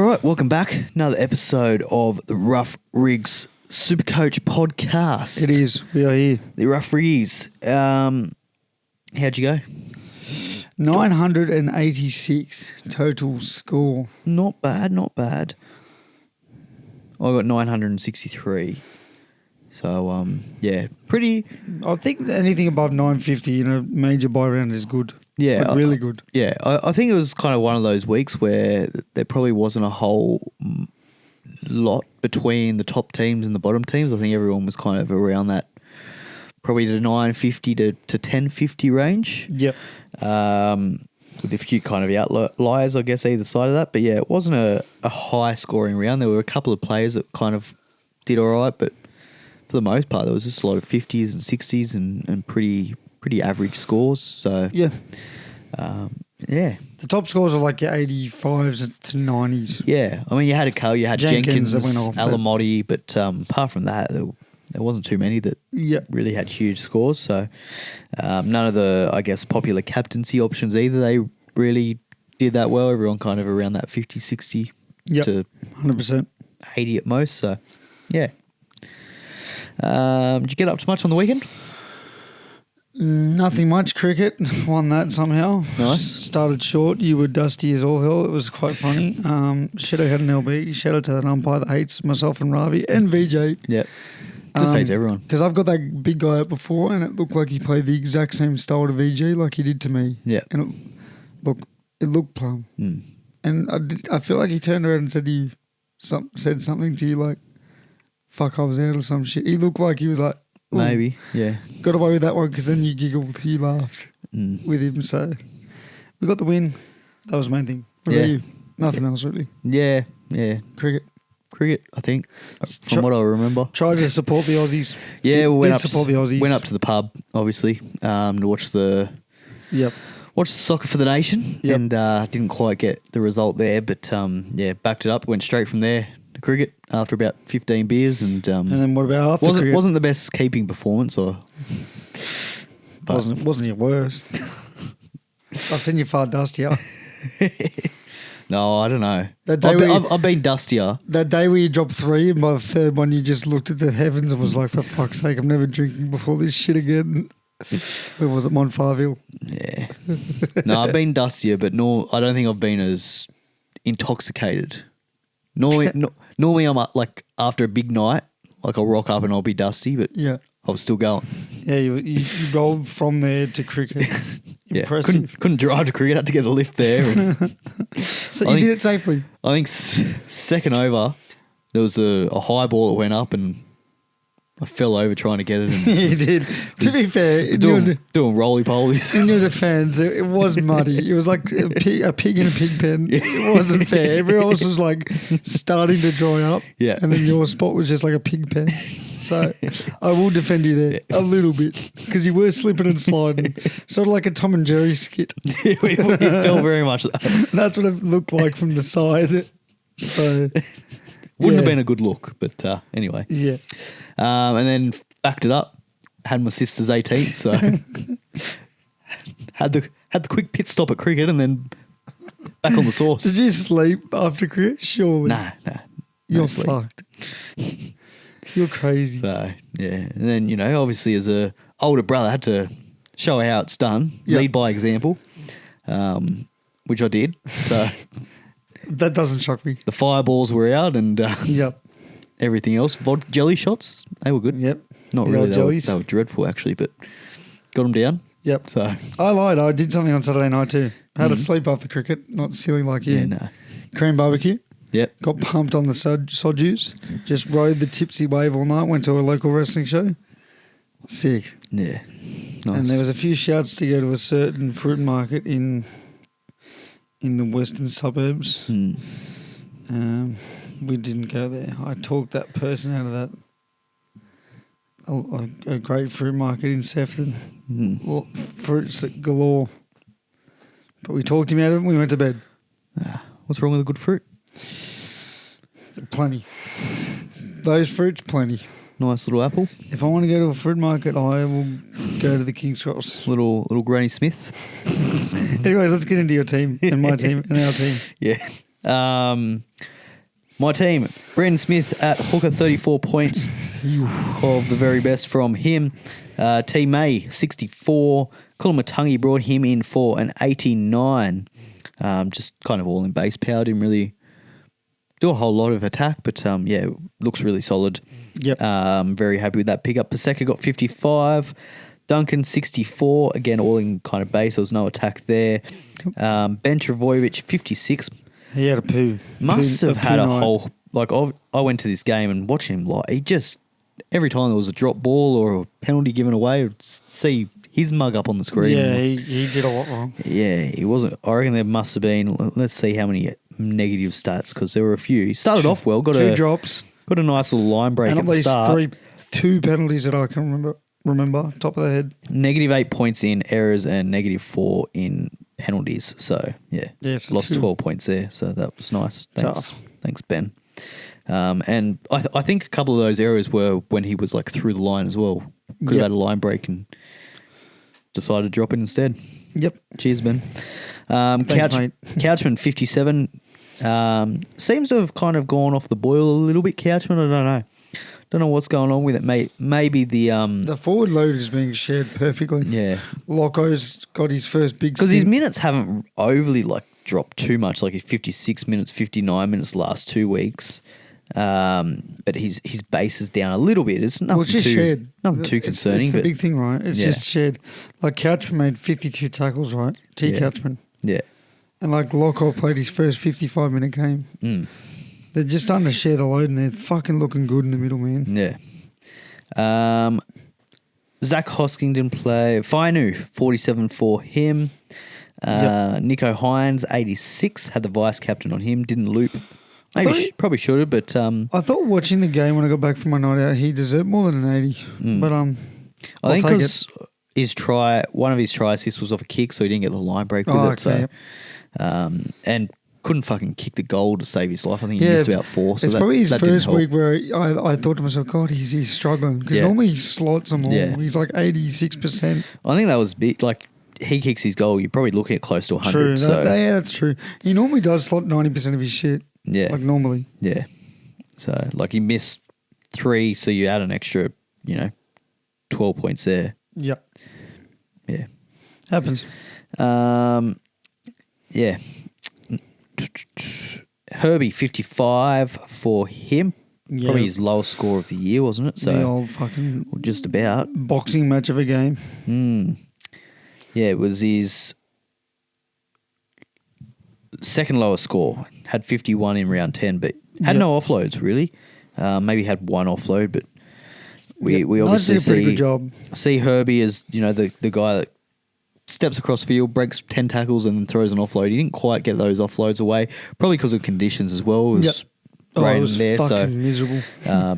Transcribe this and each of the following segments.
right, welcome back. Another episode of the Rough Rigs SuperCoach podcast. It is. We are here. The Rough Rigs. How'd you go? 986 total score. Not bad, not bad. I got 963. So, yeah, pretty... I think anything above 950 in a major buy round is good. Yeah. Like really good. Yeah, I think it was kind of one of those weeks where there probably wasn't a whole lot between the top teams and the bottom teams. I think everyone was kind of around that, probably the 950 to 1050 range. Yep. With a few kind of outliers, I guess, either side of that. But, yeah, it wasn't a high-scoring round. There were a couple of players that kind of did all right, but for the most part, there was just a lot of 50s and 60s and pretty average scores. So, yeah. Yeah. The top scores are like your 85s to 90s. Yeah. I mean, you had Jenkins that went off, Alamotti, but apart from that, there wasn't too many that really had huge scores. So, none of the, I guess, popular captaincy options either. They really did that well. Everyone kind of around that 50, 60 to 100%. 80 at most. So, yeah. Did you get up to much on the weekend? Nothing much. Cricket won that somehow. Nice. Started short. You were dusty as all hell. It was quite funny. Should have had an LB. Shout out to that umpire that hates myself and Ravi and VJ. Yep. Just hates everyone. Because I've got that big guy up before and it looked like he played the exact same style to VJ like he did to me. Yeah. And it looked plum. Mm. And I feel like he turned around and said something to you like, fuck, I was out or some shit. He looked like he was like, ooh, maybe, yeah. Got away with that one because then you giggled, you laughed with him. So we got the win. That was the main thing. What about you? Nothing else really. Yeah. Cricket, I think, from what I remember. Tried to support the Aussies. Yeah, we support the Aussies. Went up to the pub, obviously, to watch the soccer for the nation, and didn't quite get the result there, but backed it up. Went straight from there to cricket after about 15 beers, and then what about after cricket? Wasn't the best keeping performance, wasn't your worst. I've seen you far dustier. No, I don't know. I've been dustier. That day where you dropped 3 and by the third one you just looked at the heavens and was like, for fuck's sake, I'm never drinking before this shit again. Where was it, Montfarville? Yeah. No, I've been dustier, but I don't think I've been as intoxicated. Normally I'm like after a big night, like I'll rock up and I'll be dusty, but I was still going. Yeah, you rolled from there to cricket. Impressive. Couldn't drive to cricket, had to get a lift there. So you did it safely? I think second over, there was a high ball that went up and I fell over trying to get it. And you did. To be fair, doing roly-polies. In your defence, it was muddy. It was like a pig in a pig pen. It wasn't fair. Everyone else was like starting to dry up. Yeah. And then your spot was just like a pig pen. So I will defend you there a little bit because you were slipping and sliding. Sort of like a Tom and Jerry skit. It felt very much that. That's what it looked like from the side. So wouldn't have been a good look, but anyway. Yeah. And then backed it up. Had my sister's 18th, so had the quick pit stop at cricket and then back on the sauce. Did you sleep after cricket? Surely. Nah. You're fucked. You're crazy. So yeah, and then obviously as a older brother, I had to show how it's done, lead by example, which I did. So that doesn't shock me. The fireballs were out and everything else. Jelly shots, they were good. Yep. Not really. They were dreadful actually, but got them down. Yep. So I lied. I did something on Saturday night too. Had to sleep after cricket. Not silly like you. Yeah, no. Cream barbecue. Yep. Got pumped on the sojuice. Just rode the tipsy wave all night. Went to a local wrestling show. Sick. Yeah. Nice. And there was a few shouts to go to a certain fruit market in the western suburbs. We didn't go there. I talked that person out of that. A great fruit market in Sefton. Fruits galore. But we talked him out of it and we went to bed. What's wrong with a good fruit? Plenty. Those fruits, plenty. Nice little apple. If I want to go to a fruit market, I will go to the King's Cross. Little Granny Smith. Anyways, let's get into your team and my team and our team. Yeah. My team, Brendan Smith at hooker, 34 points of the very best from him. T May, 64. Colin Matungi brought him in for an 89. Just kind of all in base power. Didn't really do a whole lot of attack, but yeah, looks really solid. Yep. Very happy with that pickup. Paseka got 55. Duncan, 64. Again, all in kind of base. There was no attack there. Ben Travojevic, 56. He had a poo. Must Poo- have had a night. whole... Like, I went to this game and watched him, like, he just... Every time there was a drop ball or a penalty given away, I'd see his mug up on the screen. Yeah, he did a lot wrong. Yeah, he wasn't... I reckon there must have been... Let's see how many negative stats, because there were a few. He started off well. Two drops. Got a nice little line break And at at the least start. two penalties that I can remember, top of the head. -8 points in errors and -4 in penalties. So, yeah. So Lost 12 points there. So, that was nice. Thanks. Tough. Thanks, Ben. And I think a couple of those errors were when he was like through the line as well. Could have had a line break and decided to drop it instead. Yep. Cheers, Ben. Thanks, mate. Couchman, 57. Seems to have kind of gone off the boil a little bit, Couchman. I don't know. Don't know what's going on with it. Maybe the forward load is being shared perfectly. Yeah. Loco's got his first big Because his stint. minutes haven't overly like dropped too much. Like his 56 minutes, 59 minutes the last 2 weeks. But his base is down a little bit. It's nothing It's just shared. Nothing too concerning. It's the but big thing, right? It's Yeah. just shared. Like Couchman made 52 tackles, right? Yeah. Couchman. yeah. And like Loco played his first 55-minute game. Mm. They're just starting to share the load and they're fucking looking good in the middle, man. Yeah. Zach Hosking didn't play. Fainu, 47 for him. Nico Hines, 86. Had the vice captain on him. Didn't loop. Maybe probably should have, but I thought watching the game when I got back from my night out, he deserved more than an 80. But I think because one of his try assists was off a kick, so he didn't get the line break with it. So, and couldn't fucking kick the goal to save his life. I think he missed about 4. So it's probably his first week where I thought to myself, God, he's struggling. Because normally he slots them all. Yeah. He's like 86%. I think that was big. Like, he kicks his goal, you're probably looking at close to 100. True. So, That's true. He normally does slot 90% of his shit. yeah. Like normally. Yeah. So, like, he missed 3, so you add an extra, 12 points there. Yep. Yeah. Happens. Yeah. Herbie, 55 for him. Yeah. Probably his lowest score of the year, wasn't it? So The old fucking just about. boxing match of a game. Yeah, it was his second lowest score. Had 51 in round 10, but had no offloads, really. Maybe had one offload, but we obviously did a pretty good job. see Herbie as, the guy that steps across field, breaks 10 tackles and then throws an offload. He didn't quite get those offloads away, probably because of conditions as well. It was raining it was there, fucking so miserable.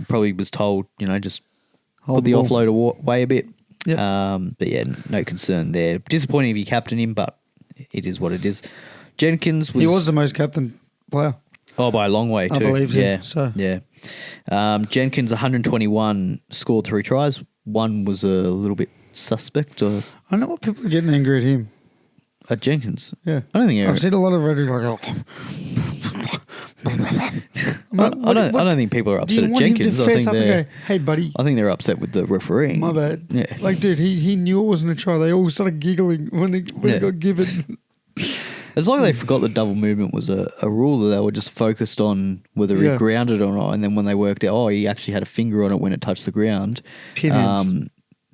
probably was told, just Hold put the ball. offload away a bit. Yep. But yeah, no concern there. Disappointing if you captain him, but it is what it is. Jenkins was... He was the most captain player. Oh, by a long way too. I believe so. Yeah, So. yeah. Jenkins, 121, scored 3 tries. One was a little bit suspect. I know what people are getting angry at him. At Jenkins? Yeah. I don't think... I've seen a lot of rhetoric like, I don't think people are upset at Jenkins. I think they're... hey, buddy. I think they're upset with the refereeing. My bad. Yeah. Like, dude, he knew it wasn't a try. They all started giggling when it got given. It's like they forgot that double movement was a rule, that they were just focused on whether he grounded or not. And then when they worked out, he actually had a finger on it when it touched the ground. Pinheads.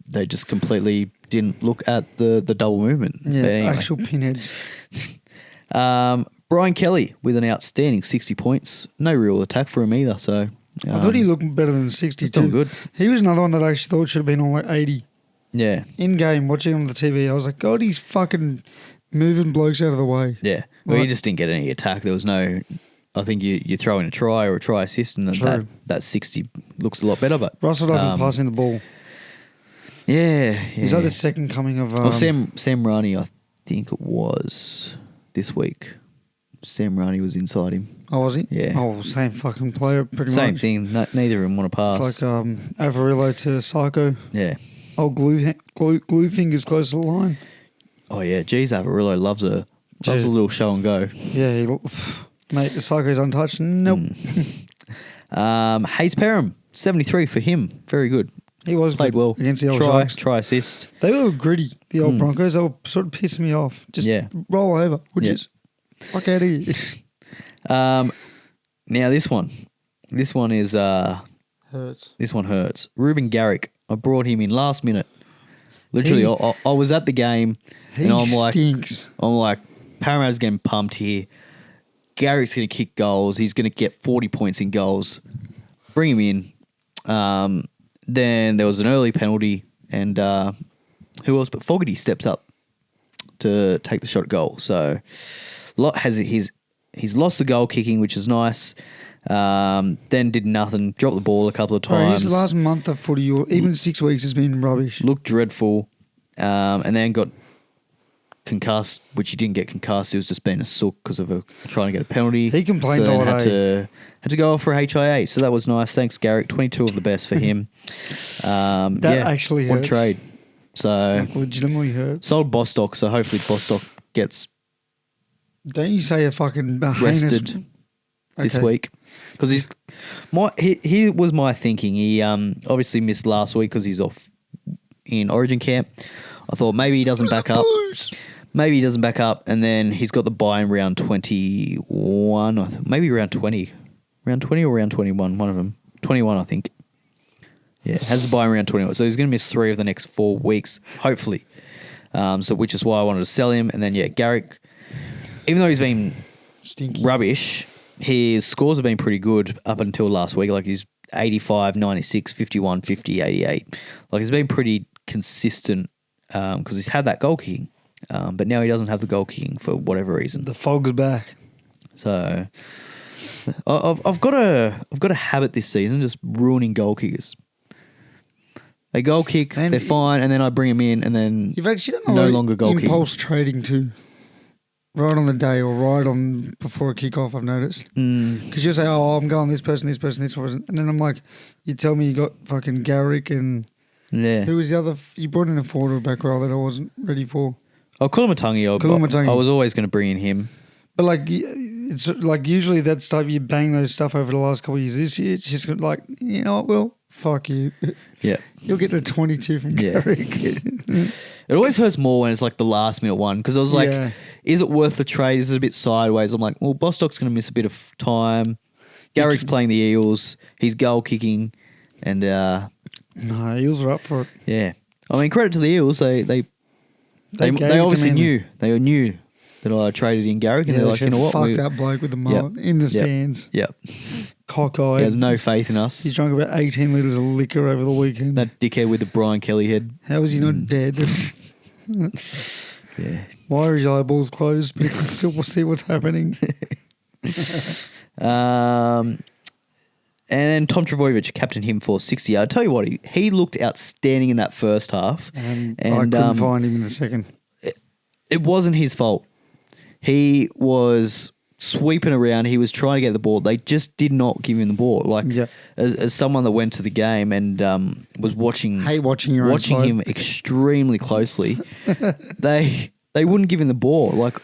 They just completely didn't look at the double movement. Yeah, But anyway. actual pinheads. Brian Kelly with an outstanding 60 points. No real attack for him either. So I thought he looked better than 62. he's done good. He was another one that I actually thought should have been on like 80. Yeah. In game, watching him on the TV, I was like, God, he's fucking moving blokes out of the way. Yeah. Well, he just didn't get any attack. There was no... I think you throw in a try or a try assist and then that 60 looks a lot better. But Russell doesn't pass in the ball. Yeah. He's like the second coming of... Well, Sam Rani, I think it was this week. Sam Rani was inside him. Oh, was he? Yeah. Oh, same fucking player, pretty much. Same thing. Neither of them want to pass. It's like Avarillo to Psycho. Yeah. Old glue fingers close to the line. Oh, yeah. Geez, Avarillo loves a little show and go. Yeah, Mate, the Psycho's untouched. Nope. Hayes Perham, 73 for him. Very good. He was Played good well. against the old Sharks. Try assist. They were gritty, the old Broncos. They were sort of pissing me off. Just roll over, which is fuck out of here. Now this one is Hurts. This one hurts. Ruben Garrick. I brought him in last minute. Literally, I was at the game and I'm stinks. like, Parramatta's getting pumped here. Garrick's going to kick goals. He's going to get 40 points in goals. Bring him in. Then there was an early penalty, and who else but Fogarty steps up to take the shot at goal. So he's lost the goal kicking, which is nice. Then did nothing, dropped the ball a couple of times. His last month of footy, or even 6 weeks, has been rubbish. Looked dreadful, and then got concussed, which he didn't get concussed. He was just being a sook because of trying to get a penalty. He complains all day. Had to go off for a HIA, so that was nice. Thanks, Garrick. 22 of the best for him. Actually hurts. One trade. So that legitimately hurts. Sold Bostock, so hopefully Bostock gets Don't you say a fucking rested this week. Because he was my thinking. He obviously missed last week because he's off in Origin camp. I thought maybe he doesn't back up. Maybe he doesn't back up, and then he's got the bye in round 21. Maybe round 20. Round 20 or round 21, one of them. 21, I think. Yeah, has the bye in round 21. So he's going to miss 3 of the next 4 weeks, hopefully. So which is why I wanted to sell him. And then, Garrick, even though he's been rubbish, his scores have been pretty good up until last week. Like he's 85, 96, 51, 50, 88. Like he's been pretty consistent because he's had that goal kicking. But now he doesn't have the goal kicking for whatever reason. The fog's back. So I've got a habit this season just ruining goal kickers. They goal kick, they're fine, and then I bring them in, and then you've actually done no longer goal kicking. Impulse trading too. Right on the day or right on before a kickoff, I've noticed. Because you'll say, oh, I'm going this person. And then I'm like, you tell me you got fucking Garrick and who was the other? You brought in a forward or back row that I wasn't ready for. Oh, Kulamattangi. I was always going to bring in him. But like, it's like usually that stuff, you bang those stuff over the last couple of years. This year, it's just like, you know what, Will? Fuck you. Yeah. You'll get a 22 from Garrick. It always hurts more when it's like the last minute one because I was like, is it worth the trade? Is it a bit sideways? I'm like, well, Bostock's going to miss a bit of time. Garrick's playing the Eels. He's goal kicking. And no, Eels are up for it. Yeah. I mean, credit to the Eels. They obviously knew. They knew that I traded in Garrick. And they're like, you know what? Fuck that bloke with the mullet in the stands. Yep. Cockeyed. He has no faith in us. He's drunk about 18 litres of liquor over the weekend. That dickhead with the Brian Kelly head. How is he not dead? Yeah. Why are his eyeballs closed? But he can still see what's happening. And then Tom Trbojevic captained him for 60. I tell you what, he looked outstanding in that first half. And I couldn't find him in the second. It wasn't his fault. He was sweeping around. He was trying to get the ball. They just did not give him the ball. Like as someone that went to the game and was watching him extremely closely, they wouldn't give him the ball. Like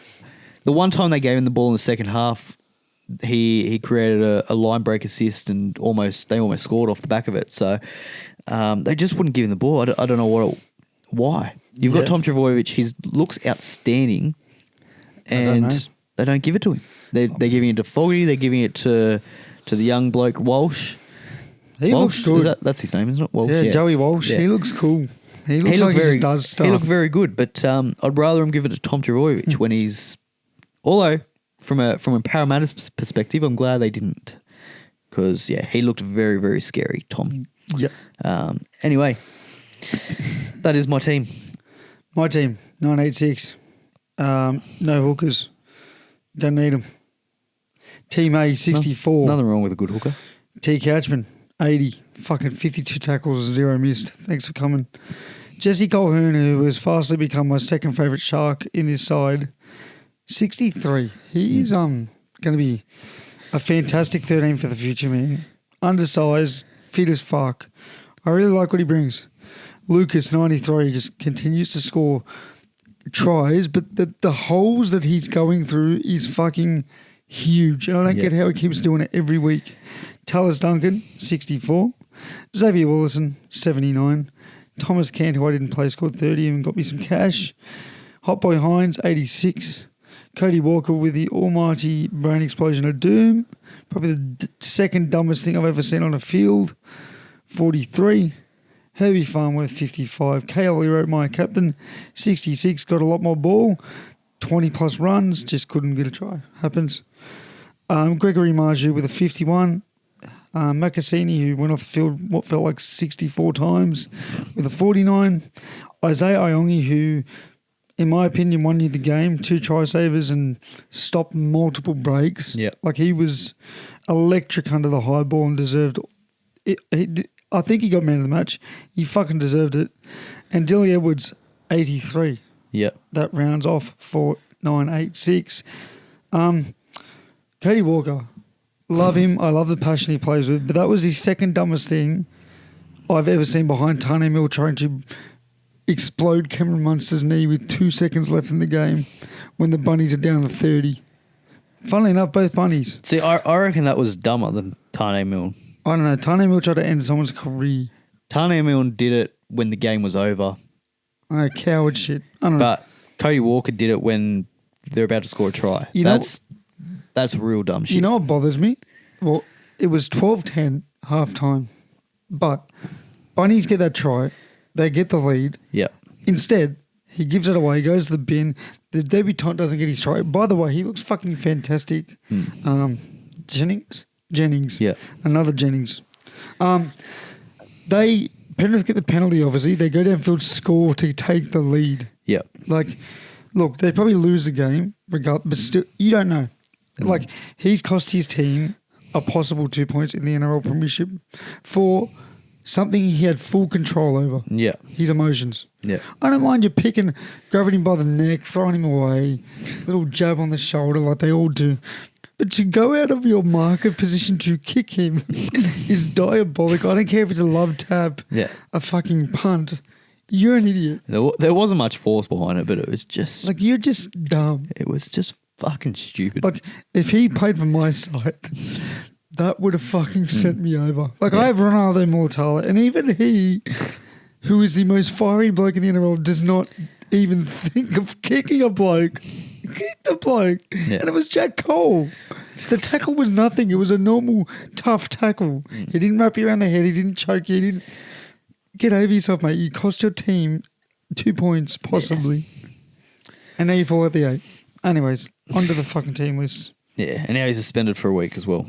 the one time they gave him the ball in the second half, he created a line break assist and they almost scored off the back of it. So they just wouldn't give him the ball. I don't know why. You've got Tom Trbojevic. He looks outstanding, and they don't give it to him. They're giving it to Fogarty. They're giving it to the young bloke Walsh. He looks good. That's his name, isn't it? Walsh. Yeah, Joey Walsh. Yeah. He looks cool. He looks like he just does stuff. He looked very good, but I'd rather him give it to Tom Trbojevic when he's. Although from a Parramatta's perspective, I'm glad they didn't, because he looked very, very scary, Tom. Yep. Anyway, that is my team. My team, 986. No hookers. Don't need them. Team A, 64. Nothing wrong with a good hooker. T. Couchman, 80. Fucking 52 tackles, 0 missed. Thanks for coming. Jesse Colquhoun, who has fastly become my second favourite Shark in this side, 63. He's going to be a fantastic 13 for the future, man. Undersized, fit as fuck. I really like what he brings. Lucas, 93, just continues to score tries, but the holes that he's going through is fucking huge. And I don't get how he keeps doing it every week. Tallis Duncan, 64. Xavier Willison, 79. Thomas Cant, who I didn't play, scored 30 and got me some cash. Hot Boy Hines, 86. Cody Walker with the almighty brain explosion of doom. Probably the second dumbest thing I've ever seen on a field, 43. Herbie Farnworth, 55. KL wrote my captain, 66. Got a lot more ball. 20-plus runs. Just couldn't get a try. Happens. Gregory Marju with a 51. Macassini, who went off the field what felt like 64 times, with a 49. Isaiah Iongi, who, in my opinion, won you the game. 2 try-savers and stopped multiple breaks. Yeah. Like, he was electric under the high ball and deserved it. I think he got man of the match. He fucking deserved it. And Dilly Edwards, 83. Yep. That rounds off 4986. Cody Walker, love him. I love the passion he plays with. But that was the second dumbest thing I've ever seen behind Tane Mill trying to explode Cameron Munster's knee with 2 seconds left in the game when the Bunnies are down to 30. Funnily enough, both Bunnies. See, I reckon that was dumber than Tane Milne. I don't know. Tane Mill tried to end someone's career. Tane Milne did it when the game was over. I know, coward shit. I don't know. But Cody Walker did it when they're about to score a try. That's real dumb shit. You know what bothers me? Well, it was 12-10 halftime, but Bunnies get that try. They get the lead. Yeah. Instead, he gives it away, goes to the bin. The debutant doesn't get his try. By the way, he looks fucking fantastic. Jennings. Yeah. Another Jennings. Penrith get the penalty, obviously. They go downfield, score to take the lead. Yeah. Like, look, they probably lose the game, but still, you don't know. Like, he's cost his team a possible 2 points in the NRL Premiership for something he had full control over. Yeah. His emotions. Yeah. I don't mind you grabbing him by the neck, throwing him away, little jab on the shoulder like they all do. But to go out of your marker position to kick him is diabolical. I don't care if it's a love tap, a fucking punt. You're an idiot. There wasn't much force behind it, but it was just... Like, you're just dumb. It was just fucking stupid. Like, if he played for my side, that would have fucking sent me over. Like, I have Ronaldo Mortale, and even he, who is the most fiery bloke in the NRL, does not even think of kicking a bloke. Kicked the bloke. Yeah. And it was Jack Cole. The tackle was nothing. It was a normal, tough tackle. He didn't wrap you around the head. He didn't choke you. He didn't... Get over yourself, mate. You cost your team 2 points, possibly. Yeah. And now you fall at the 8. Anyways, onto the fucking team list. Yeah, and now he's suspended for a week as well.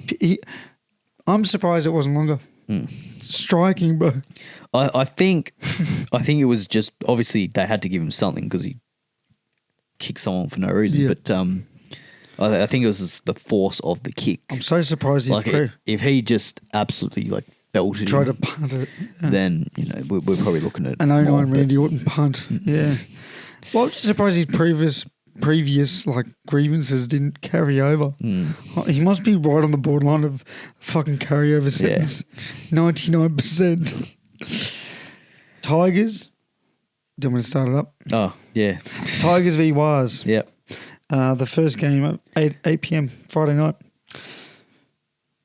I'm surprised it wasn't longer. It's striking, bro. I think it was just... Obviously, they had to give him something because he kicked someone for no reason. Yeah. But I think it was the force of the kick. I'm so surprised he's... If he just absolutely, belted Try him, to punt it. Yeah. Then, we're probably looking at... An 09 Randy Orton punt. Yeah. Well, I'm just surprised his previous grievances didn't carry over. He must be right on the borderline of fucking carryover sentence. Yeah. 99%. Tigers. Do you want me to start it up? Oh, yeah. Tigers v Wars. Yep. The first game at 8 p.m. Friday night.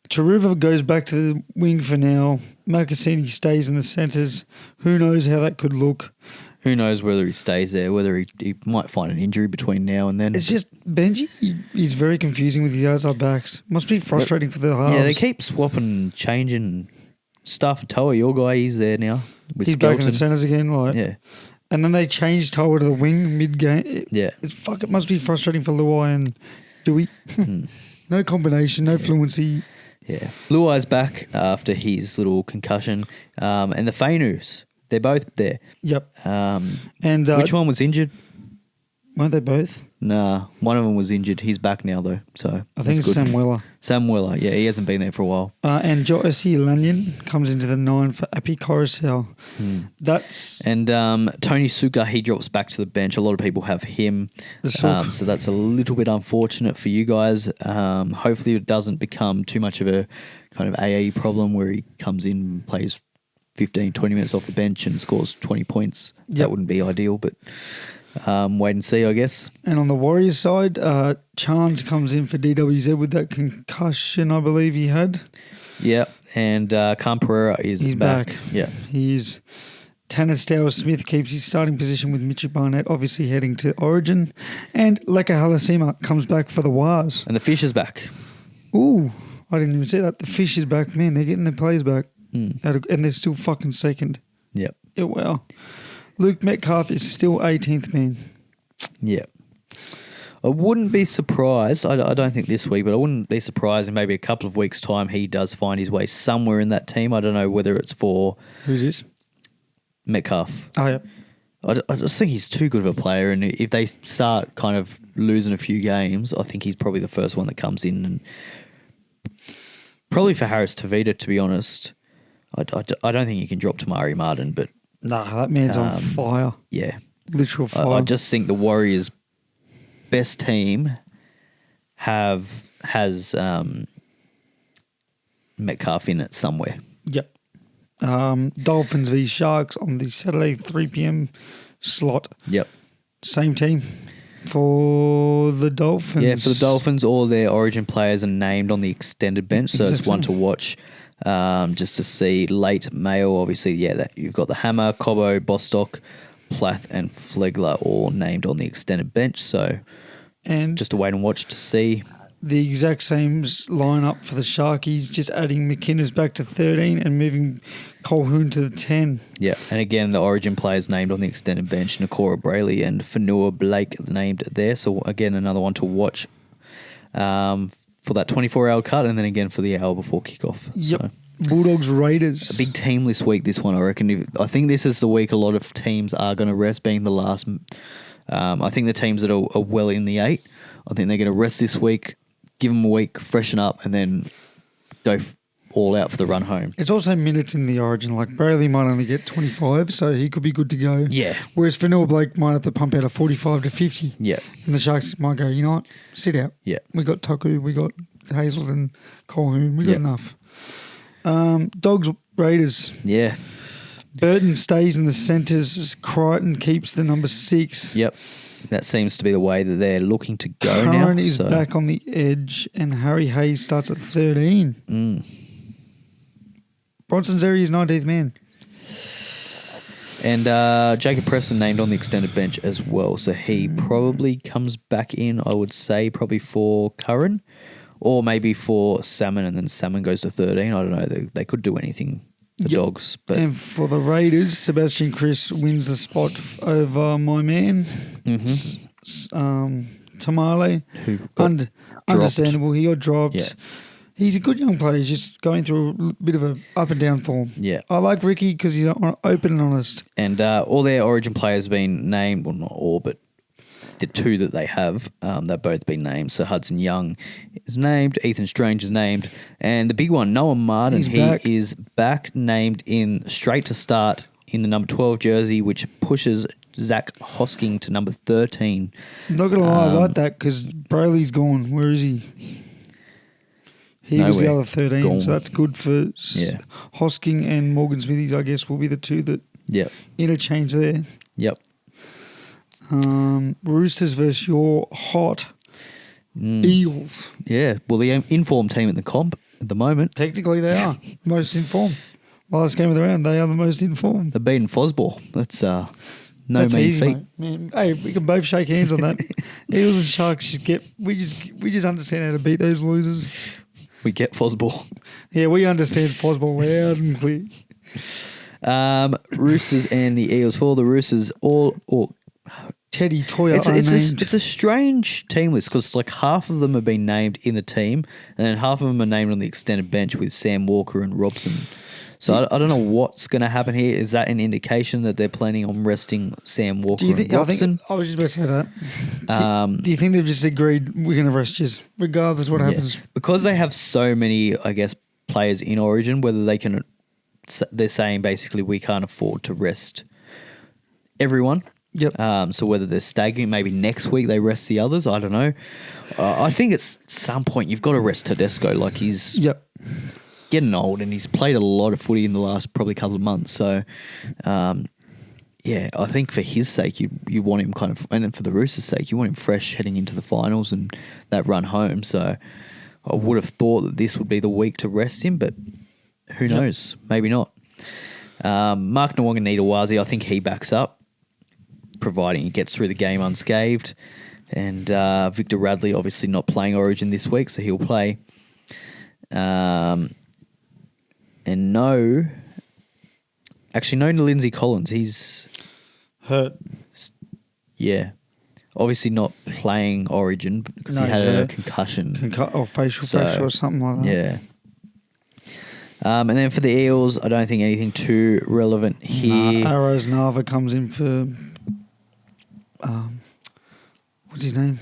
Taruva goes back to the wing for now. Macassini stays in the centres. Who knows how that could look? Who knows whether he stays there, whether he might find an injury between now and then. It's just Benji, he's very confusing with his outside backs. Must be frustrating for the halves. Yeah, they keep swapping, changing stuff. Toa, your guy, he's there now. He's back in the centres again. Yeah. And then they changed Toa to the wing mid-game. Yeah. It must be frustrating for Luai and Dewey. No combination, no fluency. Yeah. Luai's back after his little concussion. And the Fainus, they're both there. Yep. And which one was injured? Weren't they both? Nah, one of them was injured. He's back now, though. So I think it's Sam Weller. Sam Weller, yeah, he hasn't been there for a while. And Joyce Lanyon comes into the 9 for Api Coruscant. And Tony Suka, he drops back to the bench. A lot of people have him. So that's a little bit unfortunate for you guys. Hopefully it doesn't become too much of a kind of AE problem where he comes in, plays 15, 20 minutes off the bench and scores 20 points. Yep. That wouldn't be ideal, but Wait and see, I guess. And on the Warriors side, Chance comes in for DWZ with that concussion I believe he had. Yeah, and Khan Pereira is back. Yeah. He's Tanner Stowers-Smith keeps his starting position with Mitchell Barnett, obviously heading to Origin. And Leka Halasima comes back for the Wars. And the Fish is back. Ooh, I didn't even see that. The Fish is back. Man, they're getting their players back. Mm. And they're still fucking second. Yep. Yeah, wow. Luke Metcalf is still 18th man. Yeah. I wouldn't be surprised, I don't think this week, but I wouldn't be surprised in maybe a couple of weeks' time he does find his way somewhere in that team. I don't know whether it's for... Who's this? Metcalf. Oh, yeah. I just think he's too good of a player, and if they start kind of losing a few games, I think he's probably the first one that comes in. And probably for Harris Tavita, to be honest, I don't think you can drop Tamari Martin, but... Nah, that man's on fire. Yeah. Literal fire. I just think the Warriors' best team has Metcalf in it somewhere. Yep. Dolphins v Sharks on the Saturday 3 p.m. slot. Yep. Same team for the Dolphins. Yeah, for the Dolphins, all their Origin players are named on the extended bench, so it's one to watch just to see. Late Mayo, obviously, you've got the Hammer, Cobbo, Bostock, Plath and Flegler all named on the extended bench, so and just to wait and watch to see. The exact same lineup for the Sharkies, just adding McInnes back to 13 and moving Colquhoun to the 10. Yeah, and again, the Origin players named on the extended bench, Nakora Brayley and Fanua Blake named there, so again, another one to watch for that 24-hour cut, and then again for the hour before kickoff. Yep. So. Bulldogs Raiders. A big teamless week, this one, I reckon. I think this is the week a lot of teams are going to rest, being the last. I think the teams that are well in the 8, I think they're going to rest this week, give them a week, freshen up, and then go all out for the run home. It's also minutes in the Origin. Like, Brayley might only get 25, so he could be good to go. Yeah. Whereas Fanua Blake might have to pump out a 45 to 50. Yeah. And the Sharks might go, you know what, sit out. Yeah. We got Tuku, we got Hazelton, Colquhoun, we got enough. Dogs Raiders. Yeah. Burton stays in the centres. Crichton keeps the number 6. Yep. That seems to be the way that they're looking to go now. Curran is back on the edge, and Harry Hayes starts at 13. Bronson Zeri is 19th man. And Jacob Preston named on the extended bench as well. So he probably comes back in, I would say, probably for Curran. Or maybe for Salmon, and then Salmon goes to 13. I don't know. They could do anything, the Dogs. But and for the Raiders, Sebastian Chris wins the spot over my man, Tamale. Who got Understandable. He got dropped. Yeah. He's a good young player. He's just going through a bit of a up and down form. Yeah. I like Ricky because he's open and honest. And all their Origin players have been named. Well, not all, but the 2 that they have, they've both been named. So Hudson Young is named, Ethan Strange is named, and the big one, Noah Martin, is back, named in straight to start in the number 12 jersey, which pushes Zach Hosking to number 13. I'm not going to lie, I like that because Brayley's gone. Where is he? He was the other 13, gone. So that's good for Hosking and Morgan Smithies, I guess, will be the 2 that interchange there. Yep. Roosters versus your hot Eagles. Yeah, well, the informed team in the comp at the moment. Technically, they are most informed. Last game of the round, they are the most informed. They're beating Fosball. That's mean easy, feat. Man, hey, we can both shake hands on that. Eagles and Sharks we just understand how to beat those losers. We get Fosball. Yeah, we understand Fosball loud and clear. Roosters and the Eagles. For the Roosters, Teddy Toya it's a strange team list because like half of them have been named in the team and then half of them are named on the extended bench with Sam Walker and Robson. So I don't know what's going to happen here. Is that an indication that they're planning on resting Sam Walker and Robson? I was just about to say that. Do you think they've just agreed we're going to rest just regardless what happens? Because they have so many, I guess, players in Origin, whether they're saying basically we can't afford to rest everyone. Yep. So whether they're staggering, maybe next week they rest the others. I don't know. I think at some point you've got to rest Tedesco. Like he's getting old and he's played a lot of footy in the last probably couple of months. So yeah, I think for his sake, you want him kind of, and for the Roosters' sake, you want him fresh heading into the finals and that run home. So I would have thought that this would be the week to rest him, but who knows? Maybe not. Mark Nawaqanita-Wazi, I think he backs up, providing he gets through the game unscathed. And Victor Radley obviously not playing Origin this week, so he'll play. And no to Lindsay Collins. He's hurt. Yeah. Obviously not playing Origin because he had a concussion. Or facial fracture or something like that. Yeah. And then for the Eels, I don't think anything too relevant here. Arrows Nava comes in for... what's his name?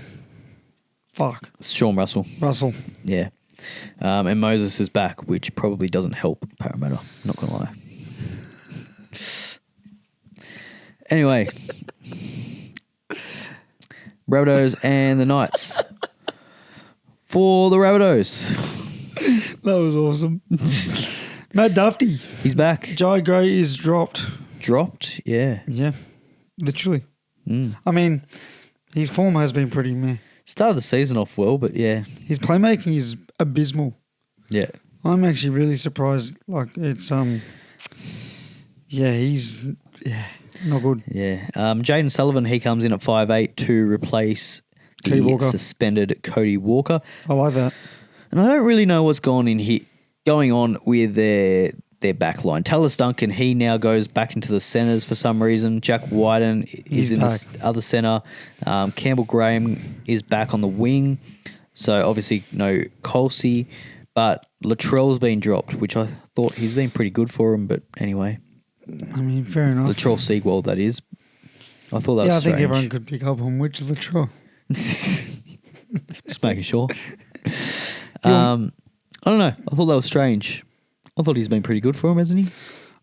Fuck. Sean Russell. Yeah. And Moses is back, which probably doesn't help Parramatta. Not going to lie. Anyway. Rabbitohs and the Knights. For the Rabbitohs. That was awesome. Matt Duffy. He's back. Jai Gray is dropped. Dropped? Yeah. Yeah. Literally. I mean, his form has been pretty meh. Started the season off well, but yeah. His playmaking is abysmal. Yeah. I'm actually really surprised. Like, it's, he's not good. Yeah. Jaden Sullivan, he comes in at 5'8" to replace the suspended Cody Walker. I like that. And I don't really know what's going on with their back line. Tallis Duncan, he now goes back into the centres for some reason. Jack Wyden is in the other centre. Campbell Graham is back on the wing. So obviously no Colsey, but Latrell's been dropped, which I thought he's been pretty good for him. But anyway, I mean, fair enough. Latrell Seagull, that is. I thought that was strange. I think everyone could pick up on which Latrell. Just making sure. I don't know. I thought that was strange. I thought he's been pretty good for him, hasn't he?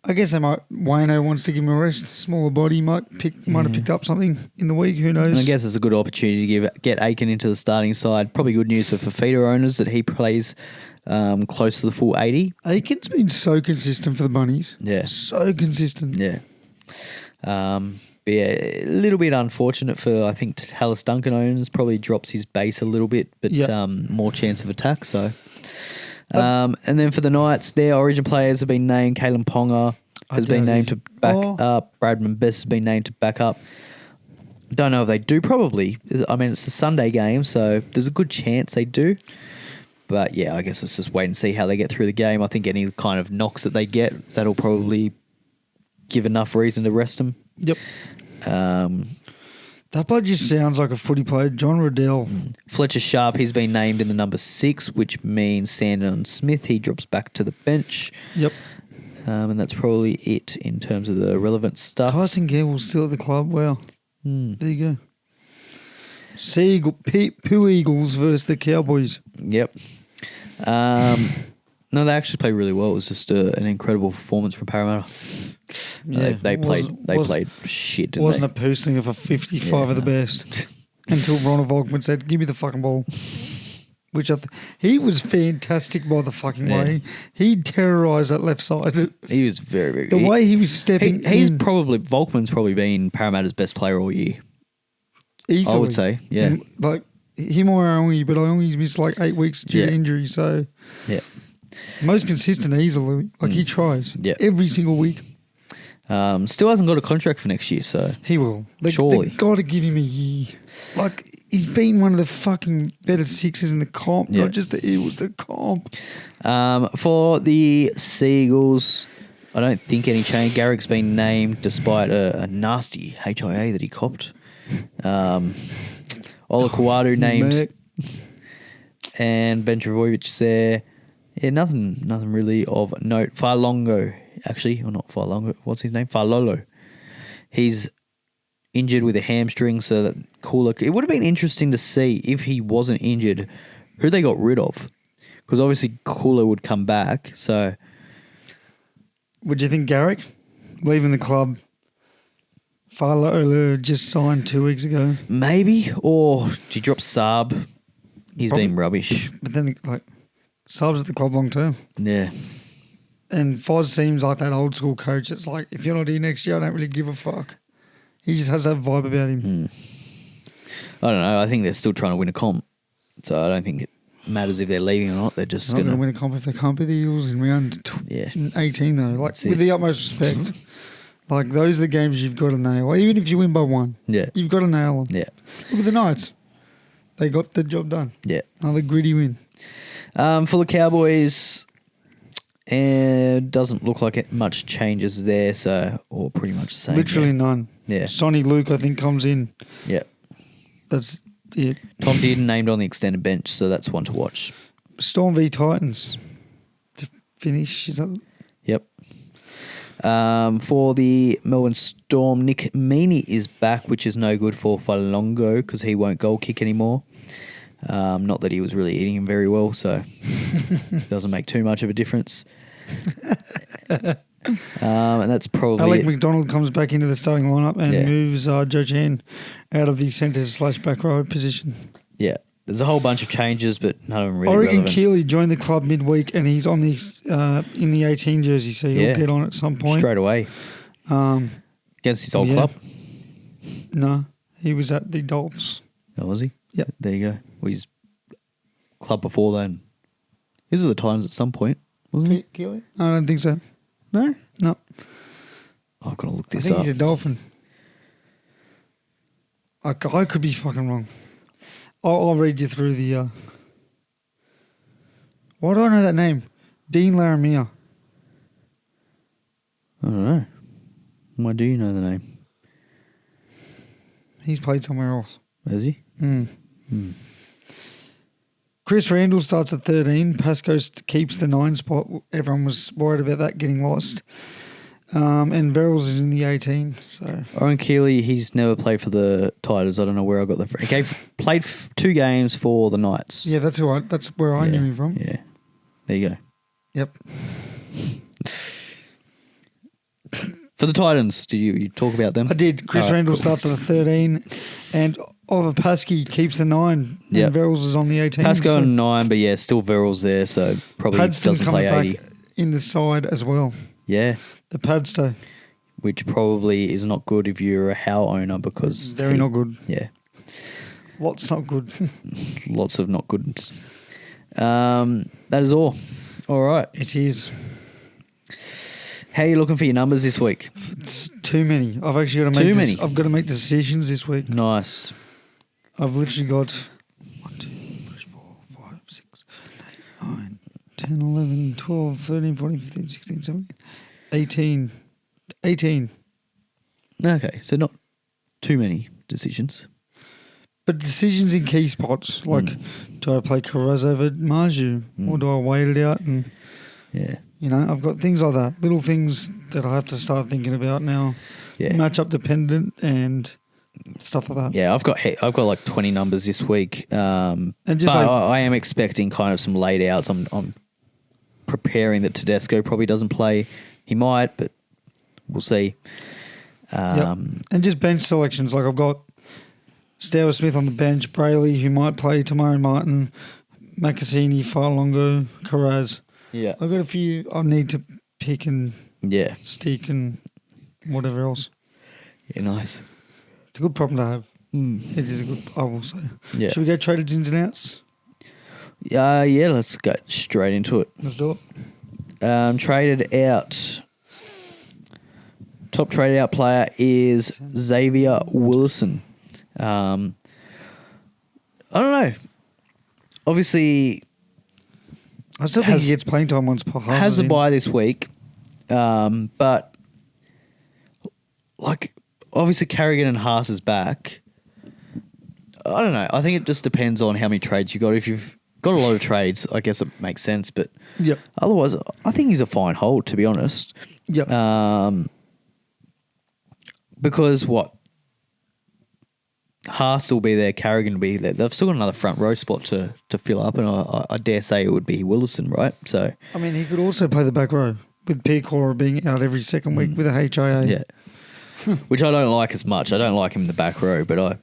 I guess Wayno wants to give him a rest. Smaller body might have picked up something in the week. Who knows? And I guess it's a good opportunity to get Aiken into the starting side. Probably good news for Fafita owners that he plays close to the full 80. Aiken's been so consistent for the Bunnies. Yeah. So consistent. Yeah. But yeah, a little bit unfortunate for, I think, Tallis Duncan owners. Probably drops his base a little bit, but more chance of attack. So, and then for the Knights, their Origin players have been named. Kalen Ponga has been named to back up. Bradman Best has been named to back up. Don't know if they do. Probably. I mean, it's the Sunday game, so there's a good chance they do. But yeah, I guess let's just wait and see how they get through the game. I think any kind of knocks that they get, that'll probably give enough reason to rest them. Yep. That bloke just sounds like a footy player. John Riddell. Fletcher Sharp, he's been named in the number 6, which means Sandon Smith, he drops back to the bench. Yep. And that's probably it in terms of the relevant stuff. Tyson Gamble's still at the club. Wow. There you go. Pooh Eagles versus the Cowboys. Yep. No, they actually played really well. It was just an incredible performance from Parramatta. Yeah, they played shit. Wasn't a posting of a 55 of the best until Ronald Volkman said, "Give me the fucking ball." Which he was fantastic by the fucking way. He terrorised that left side. He was very, very good. The way he was stepping Volkman's probably been Parramatta's best player all year. Easily. I would say, yeah. And like him or Aongi, but Aongi's missed like 8 weeks due to injury, so yeah. Most consistent easily. Like he tries every single week. Still hasn't got a contract for next year, so he will. Surely. They got to give him a year. Like he's been one of the fucking better sixes in the comp, not just the Eagles, the comp. For the Seagulls, I don't think any change. Garrick's been named despite a nasty HIA that he copped. Ola Kawadu named, and Ben Travojevic there. Yeah, nothing really of note. Farlongo, actually, or not Farlongo. What's his name? Farlolo. He's injured with a hamstring, so that Cooler. It would have been interesting to see if he wasn't injured, who they got rid of, because obviously Cooler would come back. So, would you think Garrick leaving the club? Farlolo just signed 2 weeks ago. Maybe, or do you drop Saab? He's been rubbish. But then, like, Saab's at the club long term. Yeah. And Foz seems like that old school coach. It's like, if you're not here next year, I don't really give a fuck. He just has that vibe about him. I don't know. I think they're still trying to win a comp. So I don't think it matters if they're leaving or not. They're just They're not going going to win a comp if they can't beat the Eagles in round 18, though. Like, with the utmost respect, like, those are the games you've got to nail. Even if you win by one, you've got to nail them. Yeah. Look at the Knights. They got the job done. Yeah. Another gritty win. For the Cowboys, it doesn't look like much changes there, or pretty much the same. Literally none. Yeah. Sonny Luke, I think, comes in. Yeah. That's it. Tom Dearden named on the extended bench, so that's one to watch. Storm v Titans to finish. Is that? Yep. For the Melbourne Storm, Nick Meaney is back, which is no good for Falongo because he won't goal kick anymore. Not that he was really eating him very well, so doesn't make too much of a difference. And that's probably Alec McDonald comes back into the starting lineup and moves Joe Chan out of the centre/back row position. Yeah. There's a whole bunch of changes, but none of them really Oregon relevant. Keeley joined the club midweek and he's on the in the 18 jersey, so he'll get on at some point. Straight away. Against his old club? No, he was at the Dolphs. Oh, was he? Yep. There you go. Well, his club before then. He was at the Titans at some point, wasn't he? Keeley? I don't think so. No? No. I've got to look I this think up. he's a Dolphin. I could be fucking wrong. I'll read you through the... Why do I know that name? Dean Laramia. I don't know. Why do you know the name? He's played somewhere else. Has he? Chris Randall starts at 13. Pascoe keeps the 9 spot. Everyone was worried about that getting lost. And Verrills is in the 18. So Oren Keeley, he's never played for the Tigers. I don't know where I got that from. He played 2 games for the Knights. yeah, that's where I knew him from. Yeah. There you go. Yep. For the Titans, did you talk about them? I did. Chris Randall cool. starts at the 13, and Oliver Paskey keeps the 9. Yep. And Verrills is on the 18. Pascoe on 9, but yeah, still Verrills there, so probably Padston's doesn't coming play 80. back in the side as well. Yeah. The Padstow. Which probably is not good if you're a Howe owner because... Very not good. Yeah. Lots not good. Lots of not goods. That is all. All right. It is. How are you looking for your numbers this week? It's too many. I've actually got to make I've got to make decisions this week. Nice. I've literally got 1, 2, 3, 4, 5, 6, 7, 8, 9, 10, 11, 12, 13, 14, 15, 16, 17, 18. 18. Okay, so not too many decisions. But decisions in key spots, like do I play Carraz over Marju or do I wait it out? And Yeah. you know, I've got things like that, little things that I have to start thinking about now. Yeah. Matchup dependent and stuff like that. Yeah, I've got like 20 numbers this week. And But just like, I am expecting kind of some laid outs. I'm preparing that Tedesco probably doesn't play. He might, but we'll see. and just bench selections. Like I've got Stour Smith on the bench, Brayley, who might play, Tamari Martin, Macassini, Farlongo, Carraz. Yeah. I've got a few I need to pick and stick and whatever else. Yeah, nice. It's a good problem to have. It is a good, I will say. Yeah. Should we go traded ins and outs? Yeah, let's go straight into it. Let's do it. Traded out. Top traded out player is Xavier Willison. I don't know. Obviously, I still think he gets playing time once Paul has a bye this week, but like obviously Carrigan and Haas is back. I don't know. I think it just depends on how many trades you got. If you've got a lot of trades, I guess it makes sense. But otherwise, I think he's a fine hold, to be honest. Because Haas will be there, Carrigan will be there. They've still got another front row spot to fill up, and I dare say it would be Willison, right? So I mean, he could also play the back row with Pearcora being out every second week with a HIA. Yeah, which I don't like as much. I don't like him in the back row, but I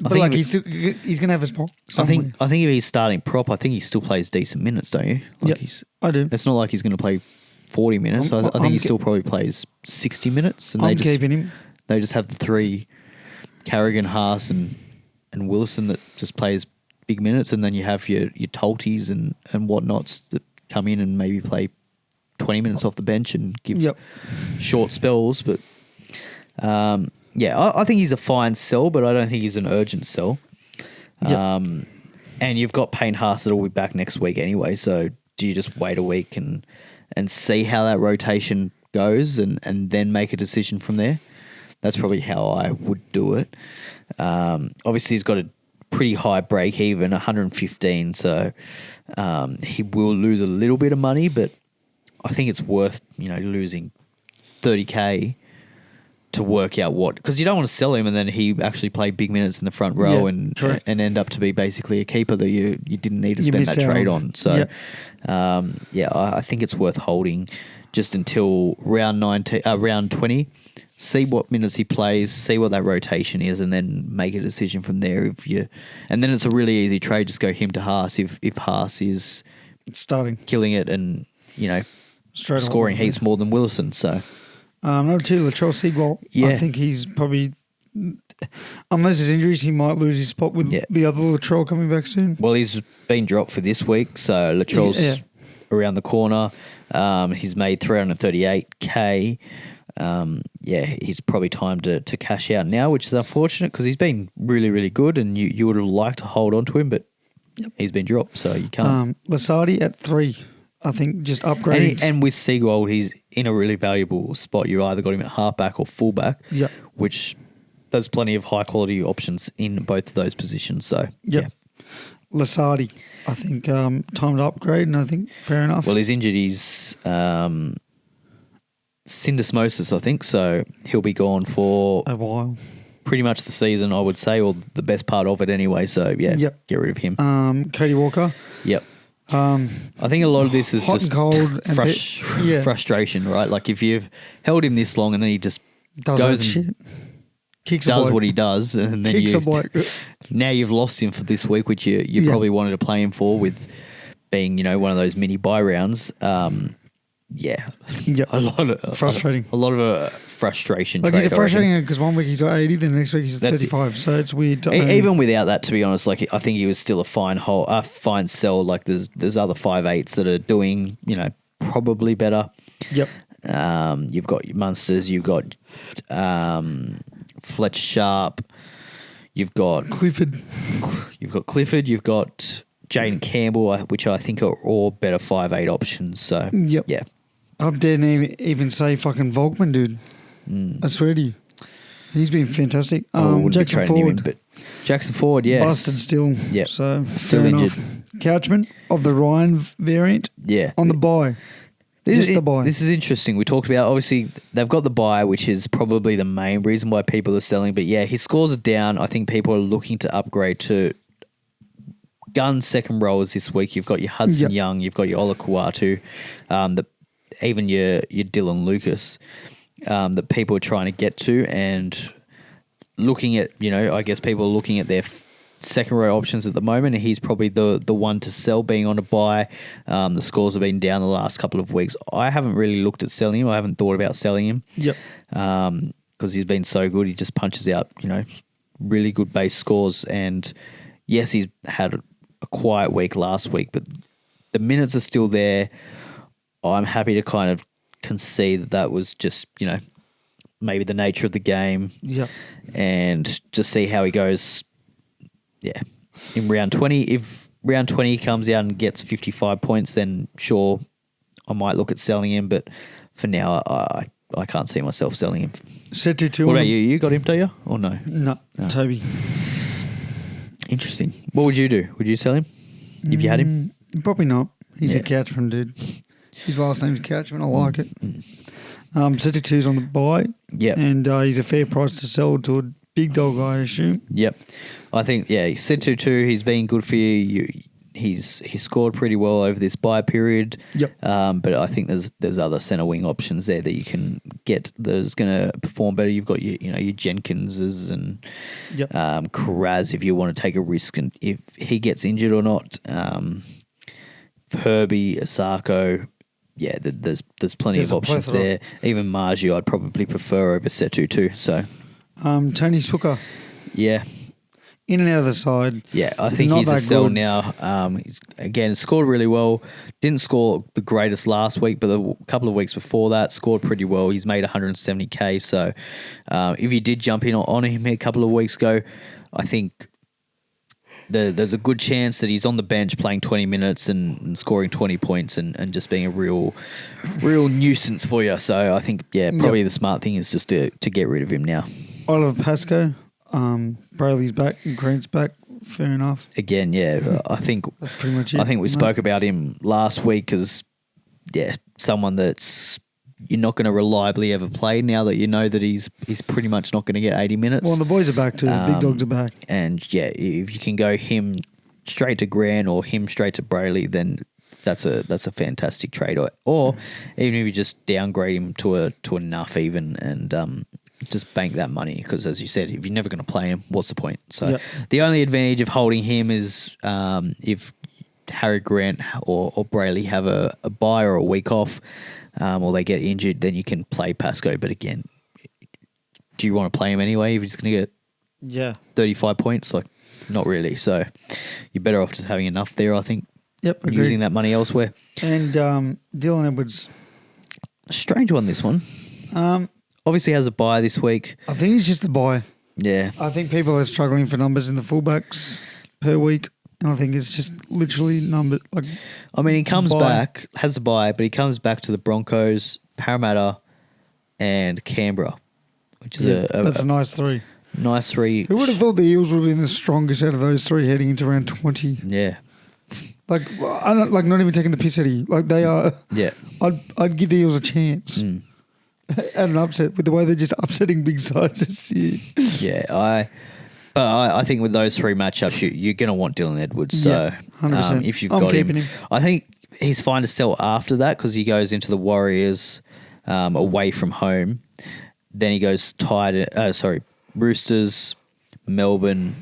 think like he's going to have a spot. I think if he's starting prop, I think he still plays decent minutes, don't you? Like I do. It's not like he's going to play 40 minutes. I think he still probably plays 60 minutes, and I'm keeping him. They just have the 3 Carrigan, Haas, and Wilson that just plays big minutes, and then you have your Tolties and whatnots that come in and maybe play 20 minutes off the bench and give short spells. But I think he's a fine sell, but I don't think he's an urgent sell. And you've got Payne Haas that will be back next week anyway, so do you just wait a week and see how that rotation goes and then make a decision from there? That's probably how I would do it. Obviously, he's got a pretty high break even, 115, so he will lose a little bit of money, but I think it's worth losing 30k to work out what, because you don't want to sell him and then he actually play big minutes in the front row and end up to be basically a keeper that you didn't need to spend that trade on. So I think it's worth holding just until round 20. See what minutes he plays, see what that rotation is, and then make a decision from there. And then it's a really easy trade. Just go him to Haas if Haas is starting, killing it, and scoring heaps more than Wilson. So number 2, Latrell Seagull. Yeah. I think he's probably, unless there's injuries, he might lose his spot with the other Latrell coming back soon. Well, he's been dropped for this week, so Latrell's around the corner. He's made 338k. He's probably time to cash out now, which is unfortunate because he's been really, really good and you would have liked to hold on to him, but he's been dropped, so you can't. Lasardi at 3, I think just upgrading. And with Seagold, he's in a really valuable spot. You either got him at halfback or fullback, which there's plenty of high-quality options in both of those positions. So, Lasardi, I think time to upgrade, and I think fair enough. Well, he's injured his syndesmosis, I think, so he'll be gone for a while. Pretty much the season, I would say, or the best part of it anyway. So, get rid of him. Cody Walker. Yep. I think a lot of this is hot just and cold frustration, right? Like if you've held him this long and then he just does goes that and shit. Kicks does what he does, and then now you've lost him for this week, which you probably wanted to play him for, with being one of those mini buy rounds. A lot of frustrating. A lot of frustration. Like he's frustrating because one week he's got 80, then the next week he's at 35. So it's weird. Even without that, to be honest, like I think he was still a fine sell. Like there's other 5/8s that are doing probably better. Yep. You've got your Munsters. You've got Fletcher Sharp. You've got Clifford. You've got Jaden Campbell, which I think are all better 5/8 options. So yeah. I didn't even say fucking Volkman, dude. I swear to you. He's been fantastic. Jackson Ford. Jackson Ford, yes. Busted still. Yeah. So still injured. Couchman of the Ryan variant. Yeah. On the bye. This is interesting. We talked about, obviously, they've got the bye, which is probably the main reason why people are selling. But yeah, his scores are down. I think people are looking to upgrade to gun second rowers this week. You've got your Hudson Young, you've got your Ola Kuatu, even your Dylan Lucas, that people are trying to get to, and looking at, I guess people are looking at their second row options at the moment, and he's probably the one to sell, being on a buy. The scores have been down the last couple of weeks. I haven't really looked at selling him. I haven't thought about selling him. Yep. Because he's been so good. He just punches out, really good base scores. And yes, he's had a quiet week last week, but the minutes are still there. I'm happy to kind of concede that was just, maybe the nature of the game. Yeah. And just see how he goes. Yeah. In round 20, if round 20 comes out and gets 55 points, then sure, I might look at selling him. But for now, I can't see myself selling him. Set to 2. What about you? You got him, do you? Or no? No, Toby. Interesting. What would you do? Would you sell him if you had him? Probably not. He's a Couchman, dude. His last name's Couchman. I like it. Set to 2's on the buy. Yeah. And he's a fair price to sell to a big dog, I assume. Yep. I think, he's set to 2. He's been good for you. He's scored pretty well over this buy period. Yep. But I think there's other centre wing options there that you can get that's going to perform better. You've got your Jenkinses and Carraz if you want to take a risk, and if he gets injured or not. Herbie, Asako, there's plenty of options there. Even Marju, I'd probably prefer over Setu too. So, Tony Suka Yeah. In and out of the side. Yeah, I think Not he's a that sell good. now. He's, again, scored really well. Didn't score the greatest last week, but a couple of weeks before that, scored pretty well. He's made 170K. So if you did jump in on him a couple of weeks ago, I think there's a good chance that he's on the bench playing 20 minutes and scoring 20 points and just being a real nuisance for you. So I think, probably the smart thing is just to get rid of him now. Oliver Pascoe. Brayley's back and Grant's back. Fair enough. Again, I think That's pretty much it. I think we spoke about him last week as someone that's you're not going to reliably ever play now that you know that he's pretty much not going to get 80 minutes. Well, the boys are back too. The big dogs are back. And if you can go him straight to Grant or him straight to Brayley, then that's a fantastic trade. Or even if you just downgrade him to a nuff even and just bank that money because, as you said, if you're never going to play him, what's the point? So the only advantage of holding him is if Harry Grant or Brayley have a bye or a week off or they get injured, then you can play Pascoe. But again, do you want to play him anyway if he's going to get 35 points? Like, not really. So you're better off just having enough there, I think. Yep, agreed. Using that money elsewhere. And Dylan Edwards. Strange one, this one. Obviously has a bye this week. I think it's just the buy. Yeah. I think people are struggling for numbers in the fullbacks per week. And I think it's just literally number. Like, I mean, he comes bye. back, has a bye, but he comes back to the Broncos, Parramatta, and Canberra, which is that's a nice three. Nice three. Who would have thought the Eels would have been the strongest out of those three heading into round 20? Yeah. Like, I don't not even taking the piss out of you. Like, they are. Yeah. I'd give the Eels a chance. At an upset with the way they're just upsetting big sides this year. Yeah, I think with those three matchups, you're going to want Dylan Edwards. So 100%. If you've I'm got keeping him, I think he's fine to sell after that because he goes into the Warriors away from home. Then he goes Roosters, Melbourne,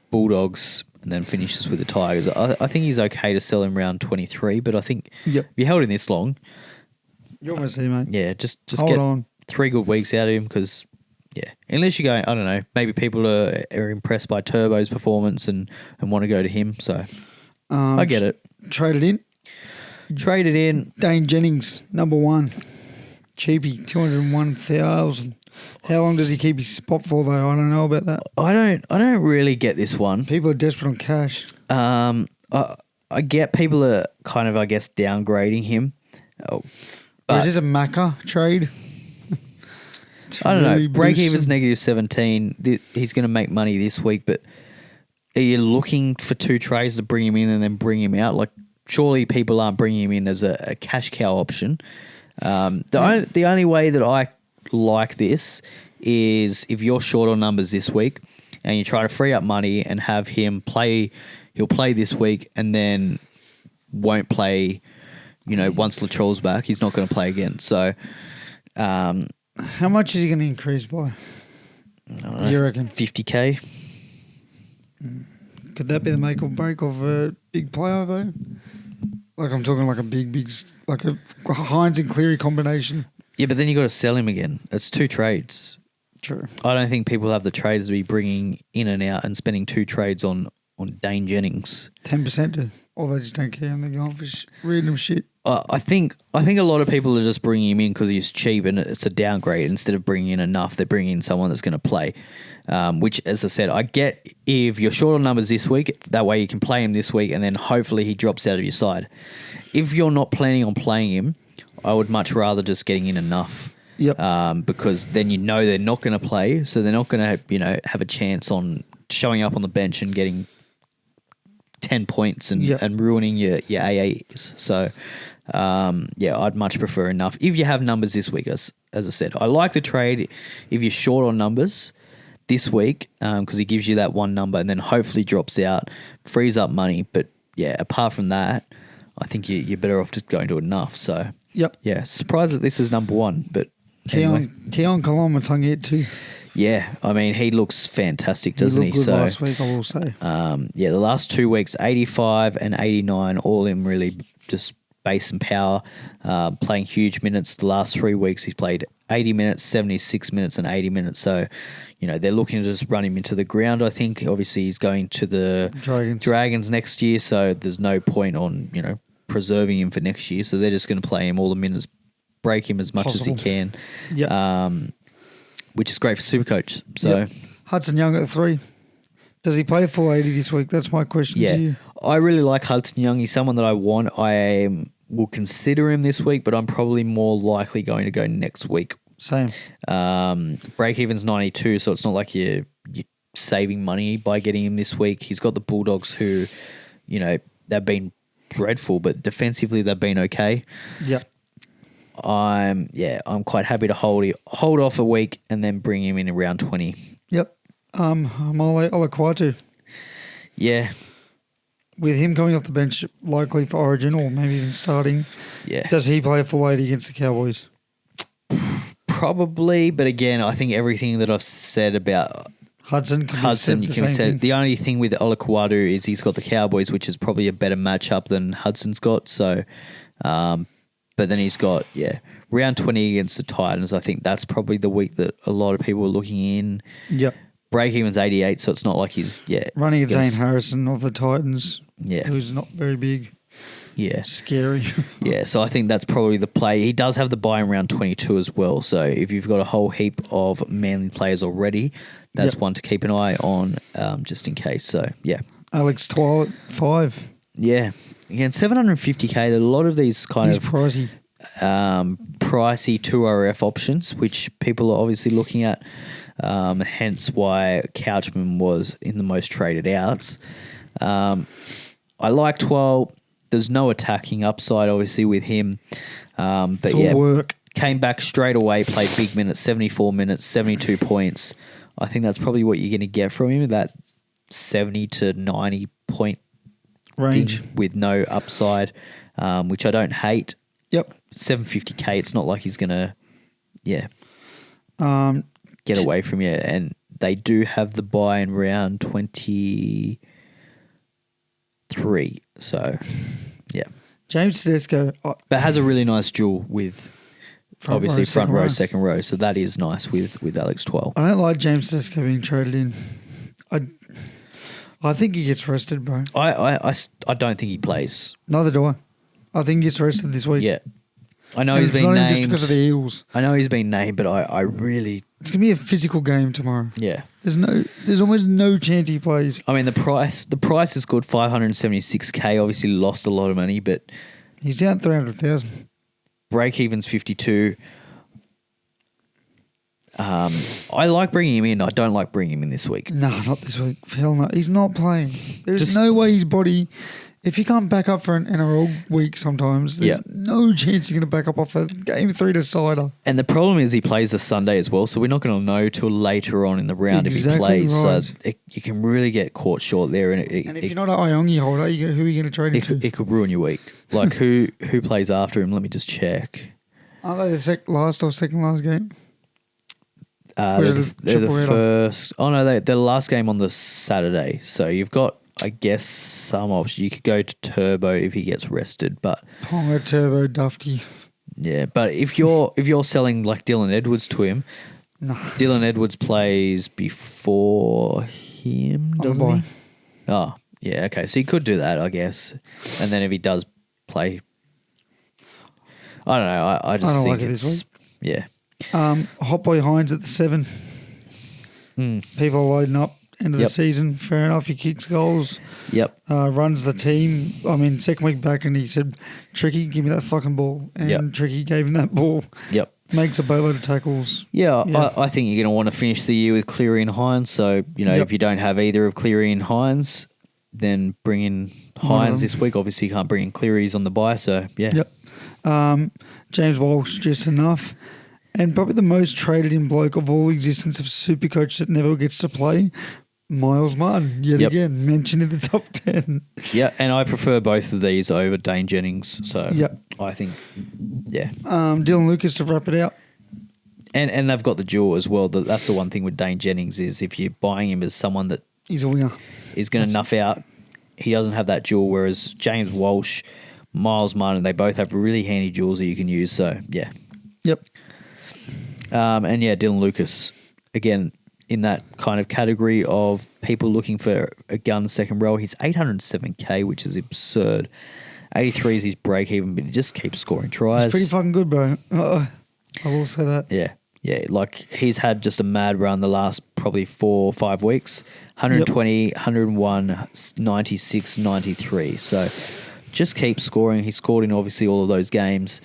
Bulldogs, and then finishes with the Tigers. I think he's okay to sell him around 23, but I think if you held him this long, You're almost there, mate. yeah, just Hold get on. 3 good weeks out of him because, unless you go, I don't know, maybe people are impressed by Turbo's performance and want to go to him. So I get it. Trade it in. Trade it in. Dane Jennings, number 1. Cheapy, 201,000. How long does he keep his spot for, though? I don't know about that. I don't really get this one. People are desperate on cash. I get people are kind of, I guess, downgrading him. Or is this a Macca trade? I don't really know. Break boost even's some- negative 17. He's going to make money this week, but are you looking for 2 trades to bring him in and then bring him out? Like, surely people aren't bringing him in as a cash cow option. The only way that I like this is if you're short on numbers this week and you try to free up money and have him play. He'll play this week and then won't play. Once Latrell's back, he's not going to play again. So, How much is he going to increase by? Do you reckon? 50K. Could that be the make or break of a big player, though? Like, I'm talking like a big, like a Hines and Cleary combination. Yeah, but then you got to sell him again. It's 2 trades. True. I don't think people have the trades to be bringing in and out and spending 2 trades on Dane Jennings. 10% do. Or they just don't care and they're going for random shit. I think a lot of people are just bringing him in because he's cheap and it's a downgrade. Instead of bringing in enough, they're bringing in someone that's going to play. Which, as I said, I get if you're short on numbers this week, that way you can play him this week and then hopefully he drops out of your side. If you're not planning on playing him, I would much rather just getting in enough. Yep. Because then they're not going to play, so they're not going to have a chance on showing up on the bench and getting 10 points and ruining your AAs. So, I'd much prefer enough. If you have numbers this week, as I said, I like the trade if you're short on numbers this week because he gives you that one number and then hopefully drops out, frees up money. But, apart from that, I think you're better off just going to enough. So, surprised that this is number 1. But Keon Kalamatungi at 2. Yeah, I mean, he looks fantastic, doesn't he? He looked good last week, I will say. The last 2 weeks, 85 and 89, all in really just base and power, playing huge minutes. The last 3 weeks he's played 80 minutes, 76 minutes and 80 minutes. So, they're looking to just run him into the ground, I think. Obviously, he's going to the Dragons next year, so there's no point on, preserving him for next year. So they're just going to play him all the minutes, break him as much as he can, which is great for SuperCoach. So Hudson Young at 3. Does he play full 80 this week? That's my question to you. I really like Hudson Young. He's someone that I want. I will consider him this week, but I'm probably more likely going to go next week. Same. Break-even's 92, so it's not like you're saving money by getting him this week. He's got the Bulldogs who, they've been dreadful, but defensively they've been okay. Yeah. I'm quite happy to hold off a week and then bring him in around 20. Yep. Olaquatu. Yeah. With him coming off the bench, likely for Origin or maybe even starting. Yeah. Does he play a full 80 against the Cowboys? Probably, but again, I think everything that I've said about Hudson, you can say the only thing with Olaquatu is he's got the Cowboys, which is probably a better matchup than Hudson's got. So, but then he's got round 20 against the Titans. I think that's probably the week that a lot of people are looking in. Yep. Break-even's 88, so it's not like he's running at Zane Harrison of the Titans. Yeah, who's not very big. Yeah, scary. So I think that's probably the play. He does have the buy in round 22 as well. So if you've got a whole heap of Manly players already, that's one to keep an eye on, just in case. So Alex Twile at 5. Yeah, again 750k. A lot of these kind of pricey. Pricey 2RF options, which people are obviously looking at. Hence why Couchman was in the most traded outs. I like 12. There's no attacking upside, obviously, with him. But it's all work. Came back straight away, played big minutes, 74 minutes, 72 points. I think that's probably what you're going to get from him, that 70 to 90 point range with no upside, which I don't hate. Yep. 750k, it's not like he's going to, get away from you. And they do have the buy in round 23. So, James Tedesco. But has a really nice duel with front row, second row. So that is nice with Alex 12. I don't like James Tedesco being traded in. I think he gets rested, bro. I don't think he plays. Neither do I. I think he gets rested this week. Yeah. I know he's been named. Just because of the Eagles. I know he's been named, but I really... It's going to be a physical game tomorrow. Yeah. There's almost no chance he plays. I mean, the price is good, 576k. Obviously lost a lot of money, but... He's down 300,000. Break-even's 52. I like bringing him in. I don't like bringing him in this week. No, not this week. Hell no. He's not playing. There's no way his body... If you can't back up for an NRL week sometimes, there's no chance you're going to back up off a game 3 decider. And the problem is he plays a Sunday as well, so we're not going to know till later on in the round if he plays. Right. So you can really get caught short there. And if you're not an Iongi holder, who are you going to trade him to? It could ruin your week. Like who plays after him? Let me just check. Are they the last or second last game? They're the first. Oh no, they're the last game on the Saturday. So you've got, I guess, some options. You could go to Turbo if he gets rested, but Ponga, Turbo, Dufty. Yeah, but if you're selling like Dylan Edwards to him, no. Dylan Edwards plays before him, doesn't he? Oh, yeah, okay. So he could do that, I guess. And then if he does play, I don't know. I just think like it's this week. Hot Boy Hines at the 7. People are loading up. End of the season, fair enough. He kicks goals. Yep. Runs the team. I mean, second week back, and he said, "Tricky, give me that fucking ball." And Tricky gave him that ball. Yep. Makes a boatload of tackles. Yeah. I think you're going to want to finish the year with Cleary and Hines. So if you don't have either of Cleary and Hines, then bring in Hines this week. Obviously, you can't bring in Cleary. He's on the bye. So Yep. James Walsh, just enough. And probably the most traded in bloke of all existence of SuperCoach that never gets to play. Miles Martin, again, mentioned in the top 10. Yeah, and I prefer both of these over Dane Jennings. So I think, Dylan Lucas to wrap it out. And they've got the duel as well. That's the one thing with Dane Jennings is if you're buying him as someone that he's a winger, is going to nuff out, he doesn't have that duel, whereas James Walsh Miles Martin, they both have really handy duels that you can use. So, yeah. Yep. And yeah, Dylan Lucas, again, in that kind of category of people looking for a gun second row. He's 807k, which is absurd. 83 is his break even, but he just keeps scoring tries. It's pretty fucking good, bro. I will say that. Yeah. Yeah, like he's had just a mad run the last probably 4 or 5 weeks. 120, 101, 96, 93. So just keep scoring. He scored in obviously all of those games.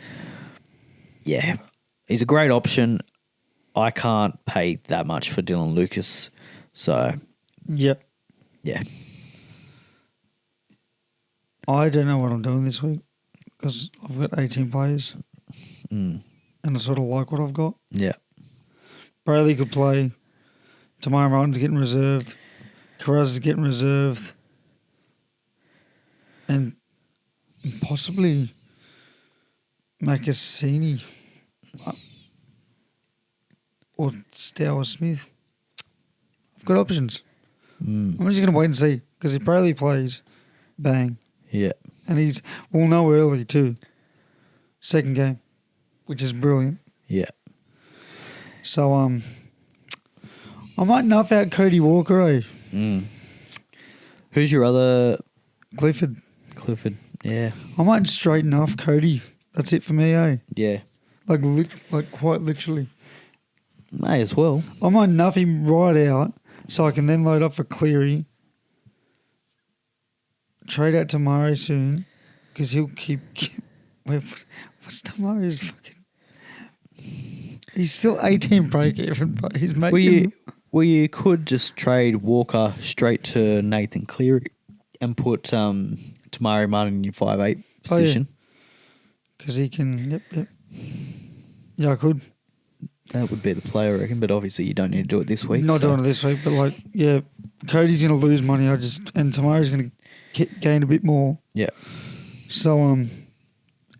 Yeah, he's a great option. I can't pay that much for Dylan Lucas. So, Yep. yeah. I don't know what I'm doing this week because I've got 18 players. And I sort of like what I've got. Yeah. Brayley could play. Tamara Martin's getting reserved. Carraz is getting reserved. And possibly Macassini or Stour Smith. I've got options. I'm just going to wait and see because if Brayley plays, bang. Yeah. And we'll know early too. Second game, which is brilliant. Yeah. So, I might nuff out Cody Walker, eh? Who's your other? Clifford. Yeah. I might straighten off Cody. That's it for me, eh? Yeah. Like quite literally. May as well. I might nuff him right out so I can then load up for Cleary. Trade out tomorrow soon because he'll keep what's tomorrow's fucking... He's still 18 break even, but he's making... Well, you could just trade Walker straight to Nathan Cleary and put Tamari Martin in your 5'8" position. Because he can... Yep. Yeah, I could. That would be the play, I reckon, but obviously you don't need to do it this week. Not doing it this week, but Cody's going to lose money. And Tamari's going to gain a bit more. Yeah. So, and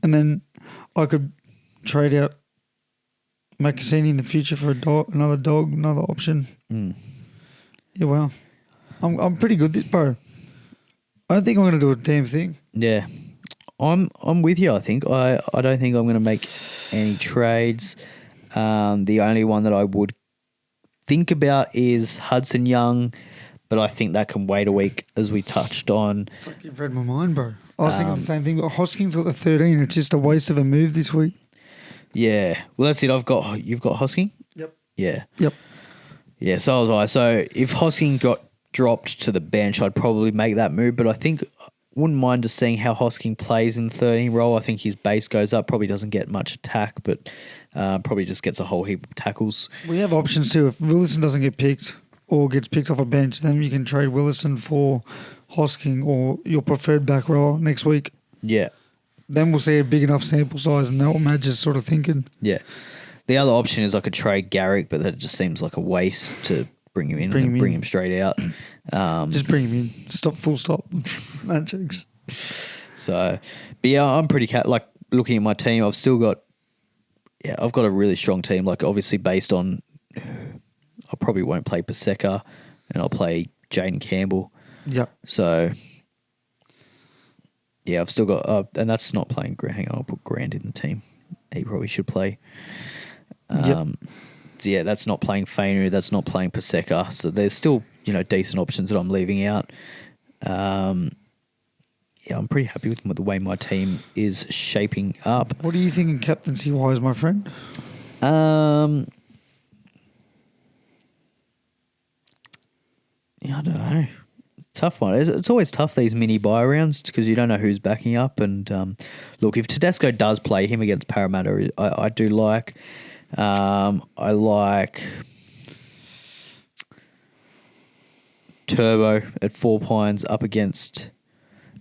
then I could trade out Macassini in the future for another option. Yeah, well, I'm pretty good this, bro. I don't think I'm going to do a damn thing. Yeah. I'm with you, I think. I don't think I'm going to make any trades. The only one that I would think about is Hudson Young, but I think that can wait a week, as we touched on. It's like you've read my mind, bro. I was thinking the same thing. But Hoskins got the 13. It's just a waste of a move this week. Yeah. Well, that's it. You've got Hosking? Yep. Yeah. Yep. Yeah, so was I. So if Hosking got dropped to the bench, I'd probably make that move, but I think wouldn't mind just seeing how Hosking plays in the 13 role. I think his base goes up, probably doesn't get much attack, but probably just gets a whole heap of tackles. We have options too. If Willison doesn't get picked or gets picked off a bench, then you can trade Willison for Hosking or your preferred back row next week. Yeah. Then we'll see a big enough sample size and know what Madge is sort of thinking. Yeah. The other option is I could trade Garrick, but that just seems like a waste to bring him in and bring him straight out. Just bring him in. Full stop. That jokes. So, but yeah, I'm pretty looking at my team. I've got a really strong team. Like obviously based on, I probably won't play Paseka and I'll play Jaden Campbell. Yeah. So, yeah, I've still got, and that's not playing. Hang on, I'll put Grant in the team. He probably should play. So yeah, that's not playing Fainu. That's not playing Paseka. So there's still, decent options that I'm leaving out. Yeah, I'm pretty happy with the way my team is shaping up. What are you thinking captaincy-wise, my friend? Yeah, I don't know. Tough one. It's always tough, these mini buy rounds, because you don't know who's backing up. And look, if Tedesco does play him against Parramatta, I do like. I like Turbo at 4 Pines up against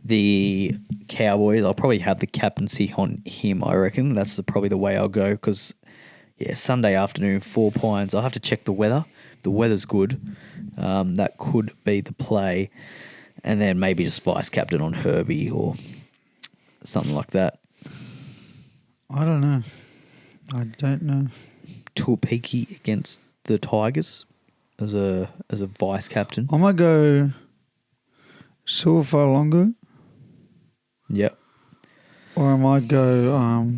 the Cowboys. I'll probably have the captaincy on him, I reckon. That's probably the way I'll go because, Sunday afternoon, 4 Pines. I'll have to check the weather. If the weather's good, that could be the play. And then maybe just vice captain on Herbie or something like that. I don't know. Tuapiki against the Tigers as a vice captain. I might go Suafalongo. Yep. Or I might go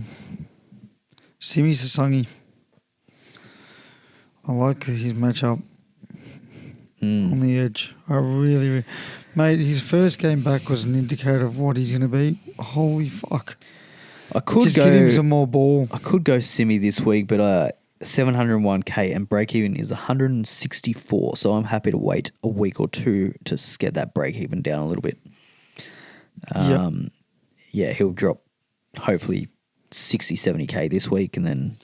Simi Sasangi. I like his matchup on the edge. I really, mate, his first game back was an indicator of what he's going to be. Holy fuck. I could Just go, give him some more ball. I could go Simi this week, but 701k and break even is 164. So I'm happy to wait a week or two to get that break even down a little bit. Yeah, he'll drop hopefully 60, 70k this week and then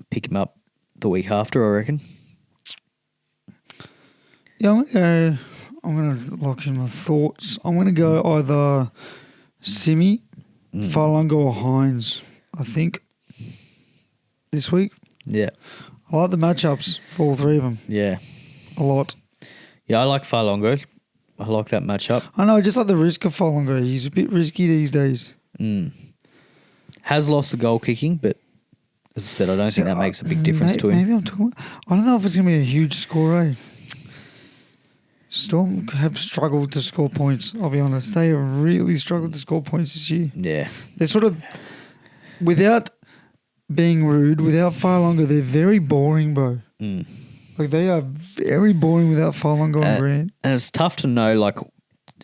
pick him up the week after, I reckon. Yeah, I'm gonna lock in my thoughts. I'm gonna go either Simi, Farlungo or Hines, I think, this week. Yeah. I like the matchups for all three of them. Yeah. A lot. Yeah, I like Farlongo. I like that matchup. I know, I just like the risk of Farlungo. He's a bit risky these days. Has lost the goal kicking, but as I said, I don't think that makes a big difference to him. Maybe I'm talking. I don't know if it's going to be a huge score. Eh? Storm have struggled to score points. I'll be honest, they have really struggled to score points this year. Yeah, they're sort of, without being rude, without Farlongo, they're very boring, bro. Like they are very boring without Farlongo and Grant. And it's tough to know. Like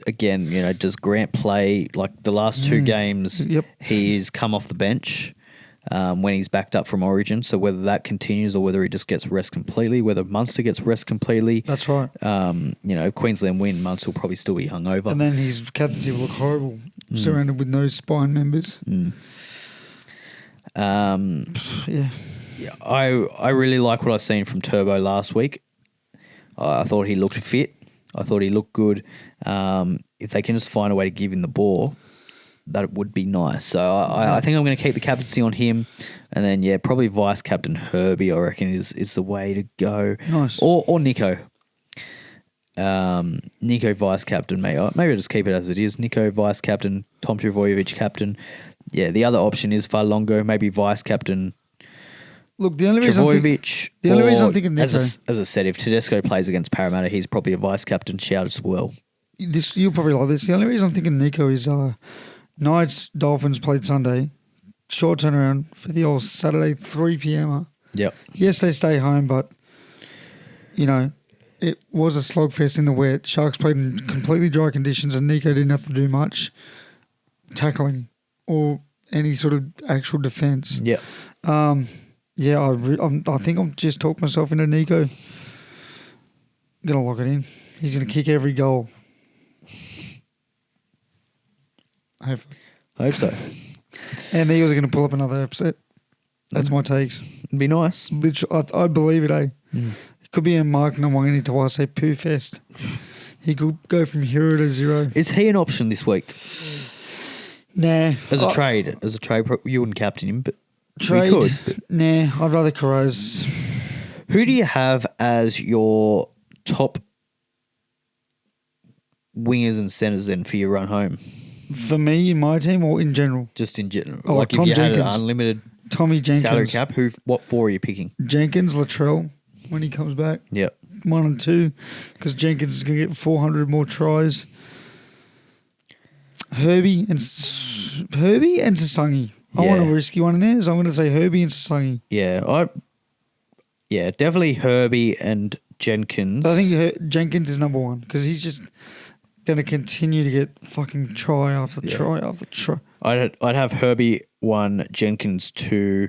again, does Grant play like the last two games? Yep. He's come off the bench when he's backed up from Origin. So whether that continues or whether he just gets rest completely, whether Munster gets rest completely. That's right. Queensland win, Munster will probably still be hungover. And then his captaincy will look horrible, surrounded with no spine members. Yeah. Yeah, I really like what I've seen from Turbo last week. I thought he looked fit. I thought he looked good. If they can just find a way to give him the ball, that would be nice. So I think I'm going to keep the captaincy on him. And then, probably vice captain Herbie, I reckon, is the way to go. Nice. Or Nico. Nico vice captain, maybe I'll just keep it as it is. Nico vice captain, Tom Travojevic captain. Yeah, the other option is Farlongo, maybe vice captain. Look, the only reason I'm thinking Nico, as I said, if Tedesco plays against Parramatta, he's probably a vice captain shout as well. You'll probably like this. The only reason I'm thinking Nico is Knights Dolphins played Sunday, short turnaround for the old Saturday 3 p.m. Yep. Yes, they stay home, but it was a slogfest in the wet. Sharks played in completely dry conditions, and Nico didn't have to do much tackling or any sort of actual defence. Yep. I think I'm just talking myself into Nico. I'm going to lock it in. He's going to kick every goal. Hopefully. I hope so. And the Eagles are going to pull up another upset. That's my takes. It'd be nice. Literally, I believe it, eh? It could be a Mark Nawangani to I say poo fest. He could go from hero to zero. Is he an option this week? Nah. As a trade, you wouldn't captain him, but trade, we could. But. Nah, I'd rather Carros. Who do you have as your top wingers and centres then for your run home? For me, in my team, or in general? Just in general. Oh, like Tom if you Jenkins. had an unlimited Tommy Jenkins. salary cap, what four are you picking? Jenkins, Latrell, when he comes back. Yep. 1 and 2, because Jenkins is going to get 400 more tries. Herbie and Sasangi. I want a risky one in there, so I'm going to say Herbie and Sasangi. Yeah, definitely Herbie and Jenkins. But I think Jenkins is number 1, because he's just going to continue to get fucking try after try after try. I'd have Herbie 1, Jenkins 2,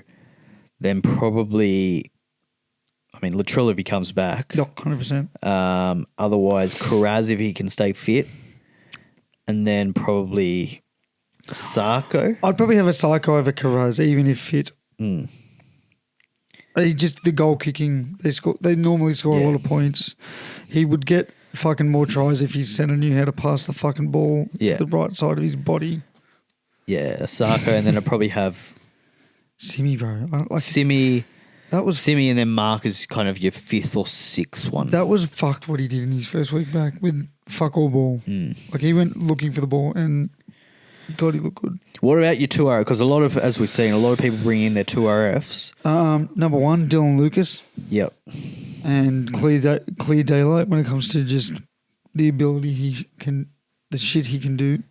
then probably, Latrell if he comes back. No, 100%. Otherwise, Carraz if he can stay fit. And then probably Sarko. I'd probably have a Sarko over Carraz, even if fit. Just the goal kicking, they normally score a lot of points. He would get fucking more tries if his centre knew how to pass the fucking ball to the right side of his body. Yeah, Sarko, and then I'd probably have Simi, bro. Simi. That was Simi, and then Mark is kind of your 5th or 6th one. That was fucked what he did in his first week back with fuck all ball. Like he went looking for the ball and God, he looked good. What about your 2 RF? Because as we've seen, a lot of people bring in their 2 RFs. Number 1, Dylan Lucas. Yep. And clear daylight when it comes to just the ability the shit he can do.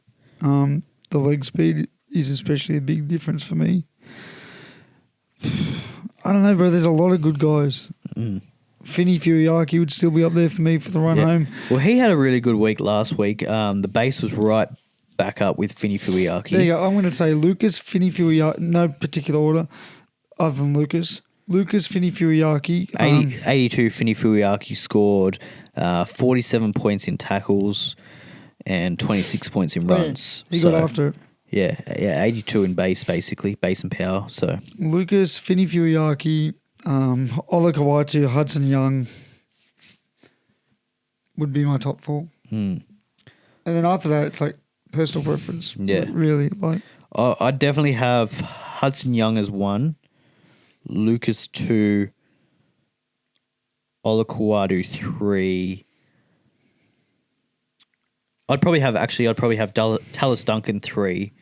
the leg speed is especially a big difference for me. I don't know, bro. There's a lot of good guys. Finney Furiaki would still be up there for me for the run home. Well, he had a really good week last week. The base was right back up with Finney Furiaki. There you go. I'm going to say Lucas, Finney Furiaki, no particular order other than Lucas. Lucas, Finney Furiaki. 82 Finney Furiaki scored 47 points in tackles and 26 points in runs. He got after it. Yeah, 82 in base, basically, base and power. So Lucas, Finney Furiaki, Ola Kawaitu, Hudson Young would be my top 4. And then after that, it's like personal preference. Yeah. Really, like. I definitely have Hudson Young as 1, Lucas 2, Ola Kawaitu 3. I'd probably have Tallis Duncan 3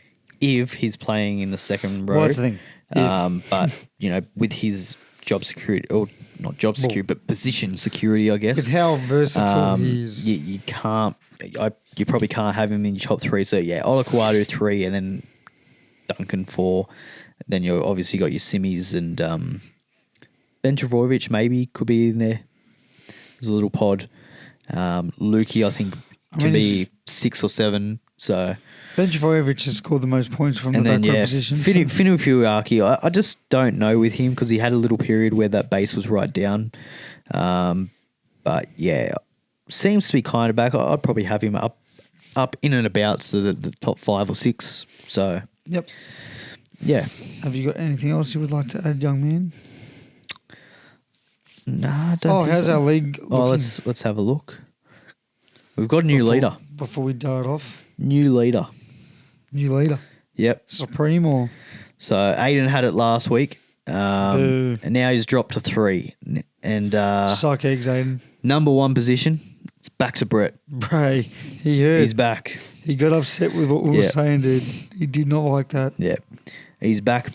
if he's playing in the second row. Well, that's the thing. But, with his job security, or not job security, but position security, I guess. With how versatile he is. You probably can't have him in your top 3. So, yeah, Ola Kawaitu 3 and then Duncan 4. Then you've obviously got your Simmies and Ben Travojevic maybe could be in there. There's a little pod. Lukey, I think, can be 6 or 7. So Ben Travojevic has scored the most points from the back row position. Finney Furiaki, I just don't know with him because he had a little period where that base was right down. But yeah, seems to be kind of back. I'd probably have him up in and about to the top 5 or 6. So yep. Yeah. Have you got anything else you would like to add, young man? Nah, I don't think how's so. our league looking? Let's have a look. We've got a new leader. Before we dart off. New leader. Yep. Supreme or? So Aiden had it last week. And now he's dropped to 3. And Suck eggs, Aiden. Number 1 position, it's back to Brett. Bray, he heard. He's back. He got upset with what we were saying, dude. He did not like that. Yeah. He's back.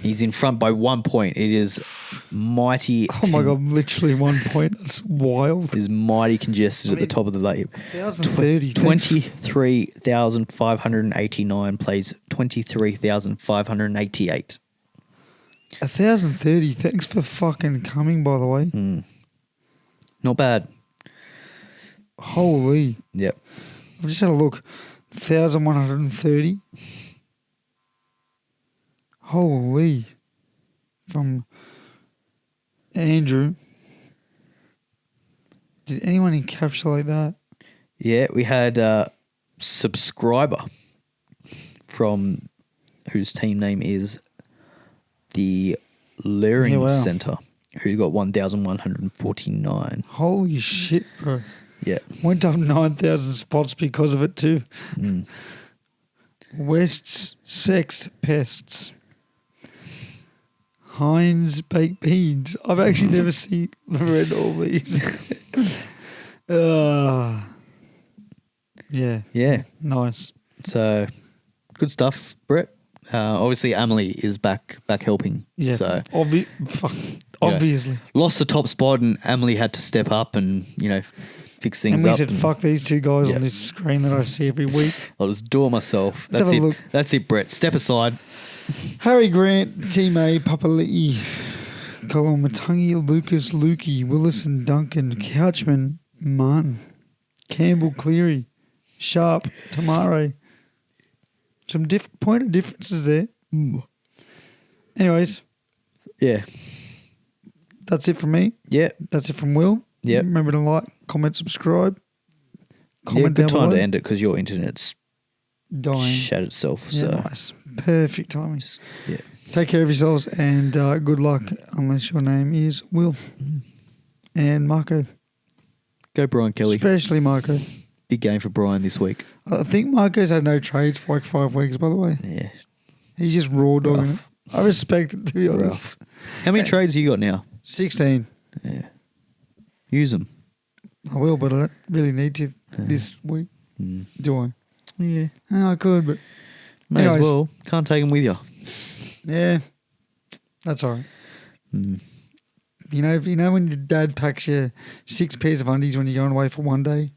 He's in front by 1 point. It is mighty. Oh my God, literally 1 point. That's wild. It is mighty congested at the top of the league. 1,030. 23,589 plays 23,588. 1,030. Thanks for fucking coming, by the way. Not bad. Holy. Yep. I've just had a look. 1,130. Holy. From Andrew. Did anyone encapsulate that? Yeah, we had a subscriber from whose team name is the Learning Centre, who got 1,149. Holy shit, bro. Yeah. Went up 9,000 spots because of it too. West's Sext Pests. Heinz Baked Beans. I've actually never seen the red all these. Yeah. Yeah. Nice. So, good stuff, Brett. Obviously, Emily is back helping. Yeah. So, obviously. Lost the top spot and Emily had to step up and, fix things up. up. And we said, fuck these two guys on this screen that I see every week. I'll just do it myself. Let's That's it. look. That's it, Brett. Step aside. Harry Grant, Team A, Papali'i, Kolomatangi, Lucas, Lukey, Willison, Duncan, Couchman, Martin, Campbell, Cleary, Sharp, Tamare. Some point of differences there. Anyways. Yeah. That's it from me. Yeah. That's it from Will. Yeah. Remember to like, comment, subscribe. Comment good time to end it because your internet's dying. Shat itself. Yeah, so nice. Perfect timing. Yeah. Take care of yourselves and good luck unless your name is Will. And Marco. Go Brian Kelly. Especially Marco. Big game for Brian this week. I think Marco's had no trades for like 5 weeks, by the way. Yeah. He's just raw dogging it. I respect it, to be honest. Rough. How many trades you got now? 16. Yeah. Use them. I will, but I don't really need to this week. Do I? Yeah. I could, but... May as well. Can't take them with you. Yeah. That's all right. You know when your dad packs you 6 pairs of undies when you're going away for one day?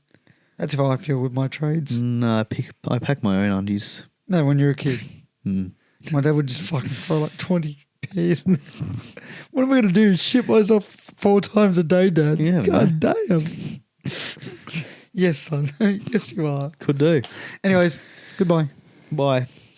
That's how I feel with my trades. No, I pack my own undies. No, when you're a kid. Mm. My dad would just fucking throw like 20 pairs. What am I going to do? Shit myself 4 times a day, Dad? Yeah, God damn. Yes, son. Yes, you are. Could do. Anyways, goodbye. Bye.